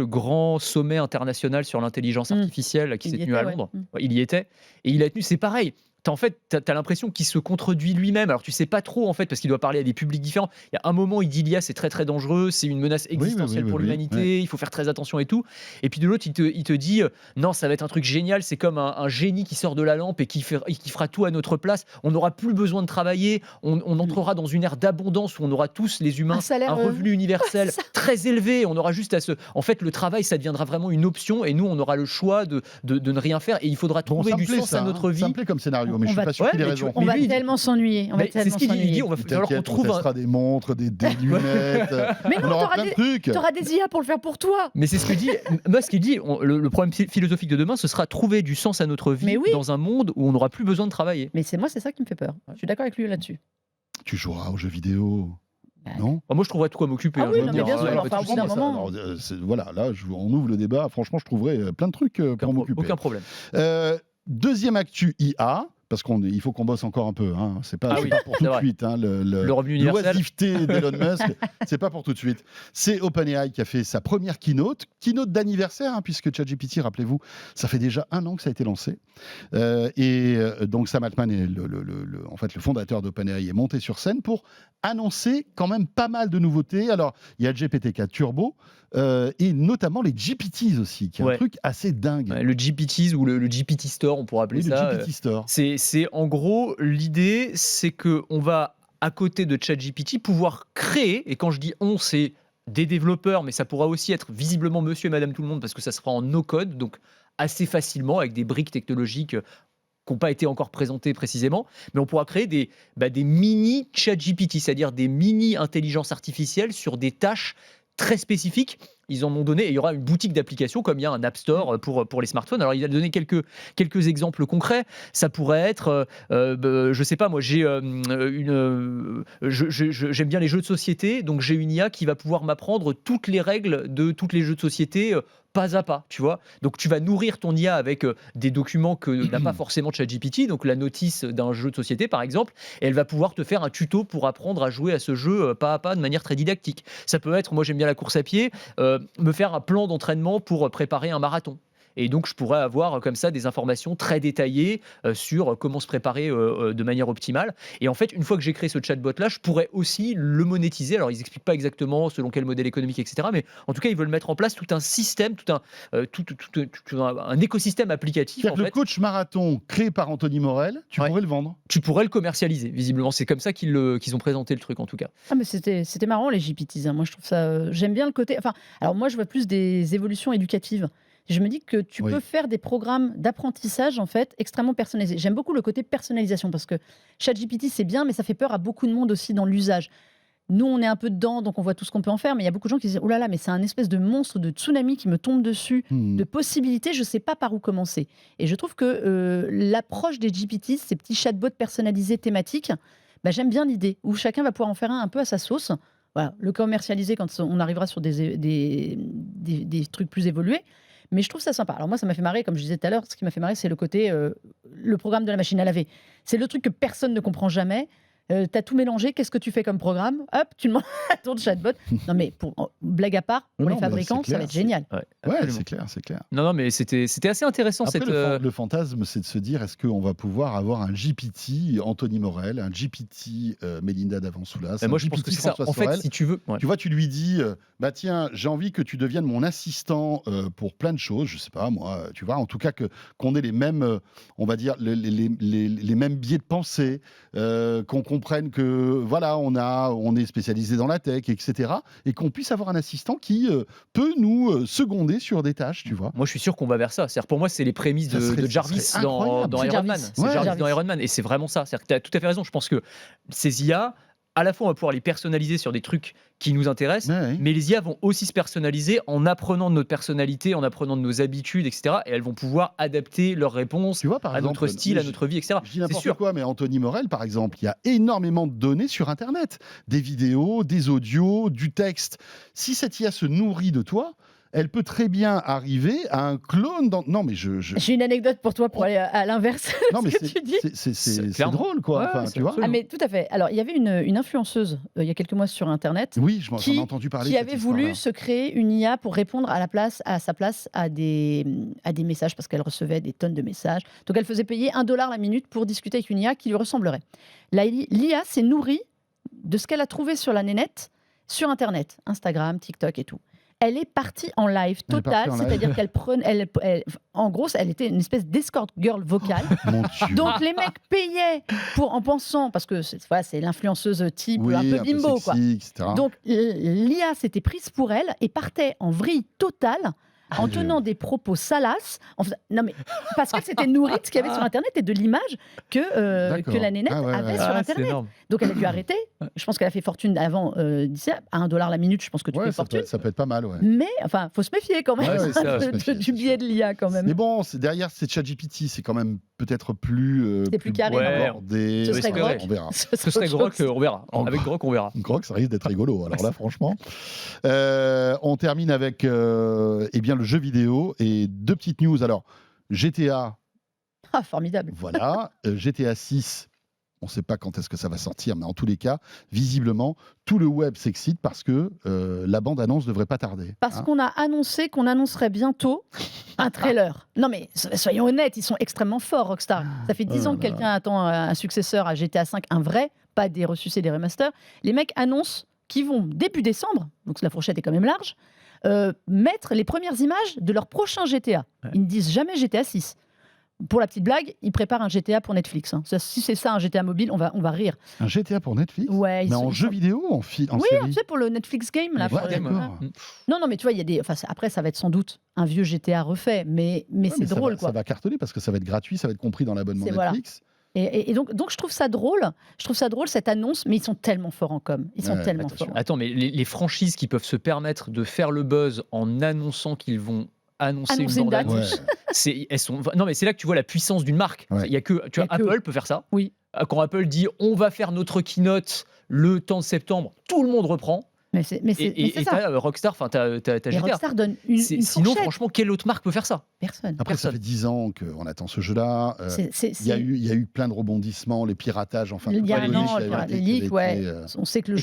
Speaker 4: grand sommet international sur l'intelligence artificielle là, qui
Speaker 3: Il
Speaker 4: s'est
Speaker 3: y
Speaker 4: tenu à
Speaker 3: était, ouais.
Speaker 4: Londres. Ouais, il y était. Et il a tenu, c'est pareil. En fait, tu as l'impression qu'il se contredit lui-même. Alors, tu sais pas trop, en fait, parce qu'il doit parler à des publics différents. Il y a un moment, il dit l'IA, c'est très, très dangereux, c'est une menace existentielle pour l'humanité, il faut faire très attention et tout. Et puis de l'autre, il te dit, non, ça va être un truc génial, c'est comme un génie qui sort de la lampe et qui fera tout à notre place. On n'aura plus besoin de travailler, on entrera dans une ère d'abondance où on aura tous, les humains,
Speaker 3: Un salaire,
Speaker 4: un revenu universel
Speaker 3: ouais, ça.
Speaker 4: très élevé. On aura juste à se. En fait, le travail, ça deviendra vraiment une option et nous, on aura le choix de ne rien faire et il faudra
Speaker 2: Bon,
Speaker 4: trouver
Speaker 2: ça me
Speaker 4: du
Speaker 2: plaît,
Speaker 4: sens
Speaker 2: ça,
Speaker 4: à notre vie.
Speaker 2: Ça me plaît comme scénario, mais
Speaker 3: On
Speaker 2: je suis
Speaker 3: va-
Speaker 2: pas sûr
Speaker 4: Ouais,
Speaker 2: qu'il ait
Speaker 4: mais
Speaker 2: raison.
Speaker 3: On va
Speaker 4: lui, il dit-
Speaker 3: tellement s'ennuyer. On va
Speaker 4: Mais c'est
Speaker 3: tellement
Speaker 4: ce qu'il dit. Il
Speaker 3: s'ennuyer.
Speaker 4: dit, il va falloir qu'on
Speaker 2: T'inquiète, on
Speaker 4: trouve un.
Speaker 2: testera des montres, des lunettes.
Speaker 3: Mais
Speaker 2: on
Speaker 3: non,
Speaker 2: aura
Speaker 3: t'auras
Speaker 2: plein de
Speaker 3: des-
Speaker 2: trucs.
Speaker 3: Tu auras des IA pour le faire pour toi.
Speaker 4: Mais c'est ce que dit Musk. Il dit le problème philosophique de demain, ce sera trouver du sens à notre vie
Speaker 3: Mais oui.
Speaker 4: dans un monde où on n'aura plus besoin de travailler.
Speaker 3: Mais c'est ça qui me fait peur. Je suis d'accord avec lui là-dessus.
Speaker 2: Tu joueras aux jeux vidéo,
Speaker 3: Bah,
Speaker 2: non?
Speaker 4: Moi, je trouverais de quoi m'occuper.
Speaker 3: Ah
Speaker 4: hein,
Speaker 3: oui,
Speaker 4: je veux
Speaker 3: non,
Speaker 4: dire,
Speaker 3: mais bien sûr,
Speaker 4: alors,
Speaker 3: enfin,
Speaker 4: pas
Speaker 3: au
Speaker 4: de
Speaker 3: bout d'un
Speaker 4: souci.
Speaker 3: moment.
Speaker 2: Voilà, là, on ouvre le débat. Franchement, je trouverais plein de trucs pour m'occuper.
Speaker 4: Aucun problème.
Speaker 2: Deuxième actu IA, parce qu'il faut qu'on bosse encore un peu. Hein. C'est pas,
Speaker 4: Ah
Speaker 2: c'est
Speaker 4: oui,
Speaker 2: pas pour
Speaker 4: c'est
Speaker 2: tout de
Speaker 4: vrai.
Speaker 2: suite. Hein,
Speaker 4: Le revenu universel.
Speaker 2: l'oisiveté d'Elon Musk, c'est pas pour tout de suite. C'est OpenAI qui a fait sa première keynote d'anniversaire, hein, puisque ChatGPT, rappelez-vous, ça fait déjà 1 an que ça a été lancé. Donc Sam Altman, en fait, le fondateur d'OpenAI, est monté sur scène pour annoncer quand même pas mal de nouveautés. Alors, il y a le GPT-4 Turbo et notamment les GPTs aussi, qui est un
Speaker 4: Ouais.
Speaker 2: truc assez dingue.
Speaker 4: Ouais, le GPTs ou le GPT Store, on pourrait appeler
Speaker 2: Oui,
Speaker 4: ça.
Speaker 2: le GPT Store.
Speaker 4: C'est en gros l'idée, c'est que on va à côté de ChatGPT pouvoir créer. Et quand je dis on, c'est des développeurs, mais ça pourra aussi être visiblement Monsieur et Madame tout le monde parce que ça sera en no code, donc assez facilement avec des briques technologiques qui n'ont pas été encore présentées précisément, mais on pourra créer des mini ChatGPT, c'est-à-dire des mini intelligences artificielles sur des tâches très spécifiques. ils en ont donné, et il y aura une boutique d'applications comme il y a un App Store pour les smartphones. Alors il a donné quelques exemples concrets. Ça pourrait être, je sais pas, moi j'aime bien les jeux de société, donc j'ai une IA qui va pouvoir m'apprendre toutes les règles de tous les jeux de société, pas à pas, tu vois. Donc tu vas nourrir ton IA avec des documents que n'a pas forcément ChatGPT, donc la notice d'un jeu de société par exemple, et elle va pouvoir te faire un tuto pour apprendre à jouer à ce jeu pas à pas de manière très didactique. Ça peut être, moi j'aime bien la course à pied, me faire un plan d'entraînement pour préparer un marathon. Et donc, je pourrais avoir comme ça des informations très détaillées sur comment se préparer de manière optimale. Et en fait, une fois que j'ai créé ce chatbot-là, je pourrais aussi le monétiser. Alors, ils n'expliquent pas exactement selon quel modèle économique, etc. Mais en tout cas, ils veulent mettre en place tout un système, tout un écosystème applicatif.
Speaker 2: C'est-à-dire que le coach marathon créé par Anthony Morel, tu pourrais le vendre.
Speaker 4: Tu pourrais le commercialiser, visiblement. C'est comme ça qu'ils ont présenté le truc, en tout cas.
Speaker 3: Ah, mais c'était marrant, les GPTs. Moi, je trouve ça... j'aime bien le côté... Enfin, alors moi, je vois plus des évolutions éducatives. Je me dis que tu peux faire des programmes d'apprentissage en fait extrêmement personnalisés. J'aime beaucoup le côté personnalisation parce que ChatGPT c'est bien, mais ça fait peur à beaucoup de monde aussi dans l'usage. Nous, on est un peu dedans, donc on voit tout ce qu'on peut en faire, mais il y a beaucoup de gens qui disent « Oh là là, mais c'est un espèce de monstre, de tsunami qui me tombe dessus, de possibilités, je ne sais pas par où commencer. » Et je trouve que l'approche des GPT, ces petits chatbots personnalisés thématiques, j'aime bien l'idée, où chacun va pouvoir en faire un peu à sa sauce. Voilà, le commercialiser quand on arrivera sur des trucs plus évolués. Mais je trouve ça sympa. Alors moi, ça m'a fait marrer, comme je disais tout à l'heure, ce qui m'a fait marrer, c'est le côté, le programme de la machine à laver. C'est le truc que personne ne comprend jamais. Tu as tout mélangé, qu'est-ce que tu fais comme programme? Hop, tu demandes à ton chatbot. Non mais, blague à part, pour les fabricants, ça va être génial.
Speaker 2: Ouais, c'est clair, c'est clair.
Speaker 4: Non, mais c'était assez intéressant.
Speaker 2: Après, le fantasme, c'est de se dire, est-ce qu'on va pouvoir avoir un GPT Anthony Morel, un GPT Mélinda Davansoulas,
Speaker 4: moi, je pense que c'est ça. En fait, si tu veux...
Speaker 2: Tu vois, tu lui dis, tiens, j'ai envie que tu deviennes mon assistant pour plein de choses, je sais pas, moi, tu vois, en tout cas, qu'on ait les mêmes, on va dire, les mêmes biais de pensée, qu'on comprenne que voilà, on est spécialisé dans la tech, etc. Et qu'on puisse avoir un assistant qui peut nous seconder sur des tâches, tu vois.
Speaker 4: Moi, je suis sûr qu'on va vers ça. C'est-à-dire, pour moi, c'est les prémices de Jarvis dans Iron Man. C'est Jarvis dans Iron Man. Et c'est vraiment ça. C'est-à-dire que tu as tout à fait raison. Je pense que ces IA, à la fois, on va pouvoir les personnaliser sur des trucs qui nous intéressent, mais les IA vont aussi se personnaliser en apprenant de notre personnalité, en apprenant de nos habitudes, etc. Et elles vont pouvoir adapter leurs réponses à notre style, à notre vie, etc.
Speaker 2: Je dis n'importe quoi, mais Anthony Morel, par exemple, il y a énormément de données sur Internet. Des vidéos, des audios, du texte. Si cette IA se nourrit de toi, elle peut très bien arriver à un clone dans... Non, mais
Speaker 3: j'ai une anecdote pour toi pour aller à l'inverse de ce que tu dis.
Speaker 2: C'est drôle, quoi.
Speaker 3: Ouais, tu vois. Ah, mais tout à fait. Alors, il y avait une influenceuse, il y a quelques mois sur Internet,
Speaker 2: j'en ai entendu parler,
Speaker 3: qui avait voulu se créer une IA pour répondre à sa place à des messages, parce qu'elle recevait des tonnes de messages. Donc, elle faisait payer $1 la minute pour discuter avec une IA qui lui ressemblerait. L'IA s'est nourrie de ce qu'elle a trouvé sur la nénette, sur Internet, Instagram, TikTok et tout. Elle est partie en live total, c'est-à-dire qu'elle prenait, en gros, elle était une espèce d'escort girl vocale. Donc les mecs payaient en pensant, parce que c'est l'influenceuse type un peu bimbo,
Speaker 2: sexy, quoi. Etc.
Speaker 3: Donc l'IA s'était prise pour elle et partait en vrille totale. En tenant des propos salaces, non mais parce qu'elle s'était nourrie de ce qu'il y avait sur Internet et de l'image que la nénette avait sur Internet. Donc elle a dû arrêter. Je pense qu'elle a fait fortune avant d'ici à $1 la minute. Je pense que tu fais fortune.
Speaker 2: Ça peut être pas mal,
Speaker 3: Mais enfin, faut se méfier quand même du biais de l'IA quand même.
Speaker 2: Mais bon, derrière c'est ChatGPT, c'est quand même peut-être plus
Speaker 3: carré.
Speaker 2: Ce
Speaker 3: serait Grok.
Speaker 2: On verra.
Speaker 4: Ce serait Grok, on verra. Avec Grok, on verra.
Speaker 2: Grok, ça risque d'être rigolo. Alors là, franchement, on termine avec bien le jeu vidéo et deux petites news. Alors, GTA.
Speaker 3: Ah, formidable.
Speaker 2: Voilà. GTA 6. On ne sait pas quand est-ce que ça va sortir, mais en tous les cas, visiblement, tout le web s'excite parce que la bande-annonce ne devrait pas tarder.
Speaker 3: Parce qu'on a annoncé qu'on annoncerait bientôt un trailer. Non mais soyons honnêtes, ils sont extrêmement forts, Rockstar. Ça fait 10 ans que quelqu'un attend un successeur à GTA 5, un vrai, pas des ressucés, des remasters. Les mecs annoncent qu'ils vont, début décembre, donc la fourchette est quand même large, mettre les premières images de leur prochain GTA. Ils ne disent jamais GTA 6. Pour la petite blague, ils préparent un GTA pour Netflix. Si c'est ça, un GTA mobile, on va rire.
Speaker 2: Un GTA pour Netflix?
Speaker 3: Ouais.
Speaker 2: Mais en jeu vidéo ou en série?
Speaker 3: Oui, tu sais, pour le Netflix Game. Là,
Speaker 2: d'accord.
Speaker 3: Non, mais tu vois, il y a des... après, ça va être sans doute un vieux GTA refait, mais c'est drôle, quoi.
Speaker 2: Ça va cartonner parce que ça va être gratuit, ça va être compris dans l'abonnement Netflix.
Speaker 3: Et donc je trouve ça drôle. Je trouve ça drôle cette annonce, mais ils sont tellement forts en com. Ils sont
Speaker 2: Ouais,
Speaker 3: tellement
Speaker 2: attention.
Speaker 3: forts.
Speaker 4: Attends, mais les franchises qui peuvent se permettre de faire le buzz en annonçant qu'ils vont annoncer
Speaker 3: Annoncer
Speaker 4: une
Speaker 3: une date.
Speaker 4: bande-annonce, non, mais c'est là que tu vois la puissance d'une marque.
Speaker 2: Ouais.
Speaker 4: Il y a que, tu vois,
Speaker 3: Il y a que-
Speaker 4: Apple peut faire ça.
Speaker 3: Oui.
Speaker 4: Quand Apple dit on va faire notre keynote le temps de septembre, tout le monde reprend.
Speaker 3: Mais c'est
Speaker 4: Et
Speaker 3: ça.
Speaker 4: t'as Rockstar, enfin t'as
Speaker 3: Et
Speaker 4: GTA.
Speaker 3: Rockstar donne une
Speaker 4: Sinon,
Speaker 3: fourchette.
Speaker 4: franchement, quelle autre marque peut faire ça?
Speaker 3: Personne.
Speaker 2: Après, ça
Speaker 4: Personne.
Speaker 2: fait 10 ans qu'on attend ce jeu-là. Il y a eu plein de rebondissements, les piratages, enfin.
Speaker 3: Il y a
Speaker 2: tout
Speaker 3: un
Speaker 2: les
Speaker 3: an,
Speaker 2: leaks qui
Speaker 3: les
Speaker 2: avaient été-
Speaker 3: leaks, ouais. On sait que le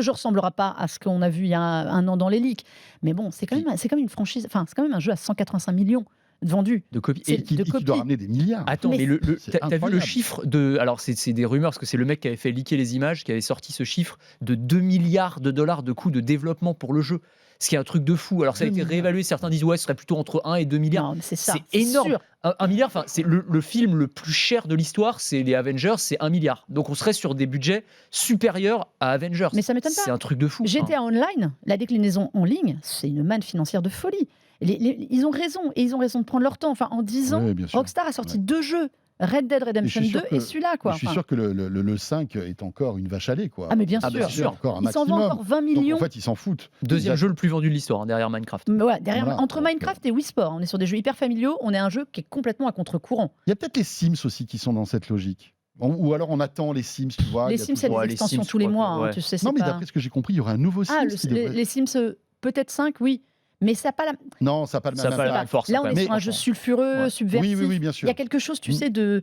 Speaker 3: jeu ressemblera pas à ce qu'on a vu il y a un an dans les leaks. Mais bon, c'est quand même une franchise. Enfin, c'est quand même un jeu à 185 millions de vendus.
Speaker 4: De copies.
Speaker 3: C'est-
Speaker 4: Et-
Speaker 2: qui
Speaker 3: de
Speaker 2: doit
Speaker 3: copies.
Speaker 2: ramener des milliards.
Speaker 4: Attends,
Speaker 3: Mais
Speaker 4: mais
Speaker 2: c'est
Speaker 4: t'as vu le
Speaker 2: incroyable.
Speaker 4: chiffre de. Alors, c'est des rumeurs, parce que c'est le mec qui avait fait leaker les images, qui avait sorti ce chiffre de 2 milliards de dollars de coûts de développement pour le jeu. Ce qui est un truc de fou. Alors, ça a
Speaker 3: 2
Speaker 4: été
Speaker 3: milliards.
Speaker 4: réévalué. Certains disent, ouais, ce serait plutôt entre 1 et 2 milliards.
Speaker 3: Non, mais c'est ça.
Speaker 4: C'est énorme.
Speaker 3: sûr.
Speaker 4: Un milliard, enfin, c'est le film le plus cher de l'histoire, c'est les Avengers, c'est 1 milliard. Donc, on serait sur des budgets supérieurs à Avengers.
Speaker 3: Mais ça m'étonne pas.
Speaker 4: C'est un truc de fou.
Speaker 3: GTA Online, la déclinaison en ligne, c'est une manne financière de folie. Ils ont raison, et ils ont raison de prendre leur temps. Enfin, en 10 ans,
Speaker 2: Oui, bien sûr.
Speaker 3: Rockstar a sorti 2 jeux, Red Dead Redemption
Speaker 2: Et je suis
Speaker 3: 2
Speaker 2: sûr que-
Speaker 3: et celui-là, quoi.
Speaker 2: Je suis
Speaker 3: Enfin,
Speaker 2: sûr que le 5 est encore une vache à lait, quoi.
Speaker 3: Ah, mais bien
Speaker 4: Ah,
Speaker 3: sûr.
Speaker 4: bien
Speaker 2: C'est
Speaker 4: sûr.
Speaker 2: encore un
Speaker 3: Ils s'en
Speaker 2: maximum.
Speaker 3: vendent encore 20
Speaker 2: Donc,
Speaker 3: millions.
Speaker 2: en fait, ils s'en foutent.
Speaker 4: Deuxième
Speaker 2: Ils
Speaker 4: jeu le plus vendu de l'histoire, hein, derrière Minecraft.
Speaker 3: Mais ouais, derrière,
Speaker 2: Voilà,
Speaker 3: entre
Speaker 2: donc,
Speaker 3: Minecraft et Wii Sport, on est sur des jeux hyper familiaux. On est un jeu qui est complètement à contre-courant.
Speaker 2: Il y a peut-être les Sims aussi qui sont dans cette logique. Ou alors on attend les Sims, tu vois.
Speaker 3: Les
Speaker 2: il y a
Speaker 3: Sims, il y a
Speaker 2: toujours-
Speaker 3: des
Speaker 4: les
Speaker 3: extensions
Speaker 4: Sims,
Speaker 3: tous les
Speaker 4: je crois
Speaker 3: mois.
Speaker 4: que-
Speaker 3: Hein,
Speaker 4: ouais.
Speaker 3: tu sais, c'est
Speaker 2: Non, mais
Speaker 3: pas...
Speaker 2: d'après ce que j'ai compris, il y aura un nouveau Sims.
Speaker 3: Ah,
Speaker 2: qui devrait-
Speaker 3: les Sims, peut-être 5, oui. Mais ça n'a pas la...
Speaker 2: Non, ça n'a pas le
Speaker 4: Ça
Speaker 2: même
Speaker 4: n'a pas la
Speaker 2: impact.
Speaker 4: même force.
Speaker 3: Là,
Speaker 4: quand
Speaker 3: on est
Speaker 4: même.
Speaker 3: sur un jeu sulfureux,
Speaker 4: Ouais.
Speaker 3: subversif.
Speaker 2: Oui, bien
Speaker 3: Il
Speaker 2: sûr.
Speaker 3: y a quelque chose, tu
Speaker 2: Mm.
Speaker 3: sais, de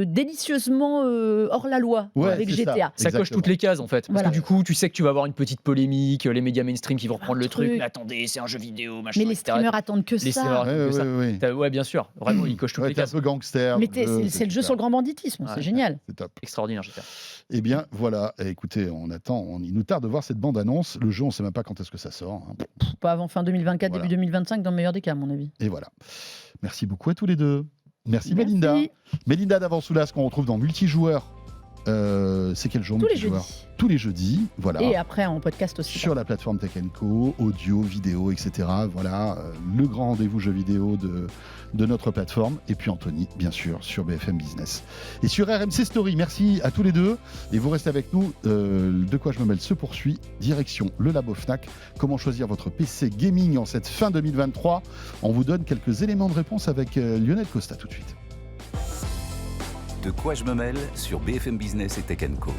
Speaker 3: délicieusement hors la loi
Speaker 2: Ouais,
Speaker 3: avec
Speaker 2: c'est ça.
Speaker 3: GTA.
Speaker 4: Ça coche
Speaker 2: Exactement.
Speaker 4: toutes les cases en fait. Parce
Speaker 3: Voilà.
Speaker 4: que du coup, tu sais que tu vas avoir une petite polémique, les médias mainstream qui vont reprendre le truc.
Speaker 3: truc.
Speaker 4: Mais attendez, c'est un jeu vidéo, machin.
Speaker 3: Mais les
Speaker 4: etc.
Speaker 3: streamers attendent que
Speaker 4: Les
Speaker 3: ça.
Speaker 4: streamers-
Speaker 2: Ouais,
Speaker 4: que ça.
Speaker 2: ouais.
Speaker 4: Ouais, bien sûr. Vraiment, il coche toutes
Speaker 2: Ouais,
Speaker 4: les
Speaker 2: t'es un
Speaker 4: cases.
Speaker 2: peu gangster.
Speaker 3: Mais
Speaker 2: dans le jeu,
Speaker 3: c'est le jeu
Speaker 2: super.
Speaker 3: sur le grand banditisme,
Speaker 4: Ouais.
Speaker 3: c'est génial.
Speaker 2: C'est top.
Speaker 4: Extraordinaire, GTA.
Speaker 2: Eh bien, voilà. Écoutez, on attend. Il nous tarde de voir cette bande-annonce. Le jeu, on ne sait même pas quand est-ce que ça sort. Hein.
Speaker 3: Pas avant fin 2024,
Speaker 2: Voilà.
Speaker 3: début 2025, dans le meilleur des cas, à mon avis.
Speaker 2: Et voilà. Merci beaucoup à tous les deux. Merci. Mélinda. Mélinda d'Avansoulas qu'on retrouve dans Multijoueur. C'est quel jour
Speaker 3: Tous les
Speaker 2: Multijoueur
Speaker 3: jeudis.
Speaker 2: Tous les jeudis, voilà.
Speaker 3: Et après en podcast aussi.
Speaker 2: Sur la plateforme Tech & Co, audio, vidéo, etc. Voilà, le grand rendez-vous jeux vidéo de notre plateforme. Et puis Anthony, bien sûr, sur BFM Business. Et sur RMC Story, merci à tous les deux. Et vous restez avec nous. De quoi je me mêle se poursuit. Direction le Labo Fnac. Comment choisir votre PC gaming en cette fin 2023 ? On vous donne quelques éléments de réponse avec Lionel Costa tout de suite.
Speaker 1: De quoi je me mêle sur BFM Business et Tech & Co.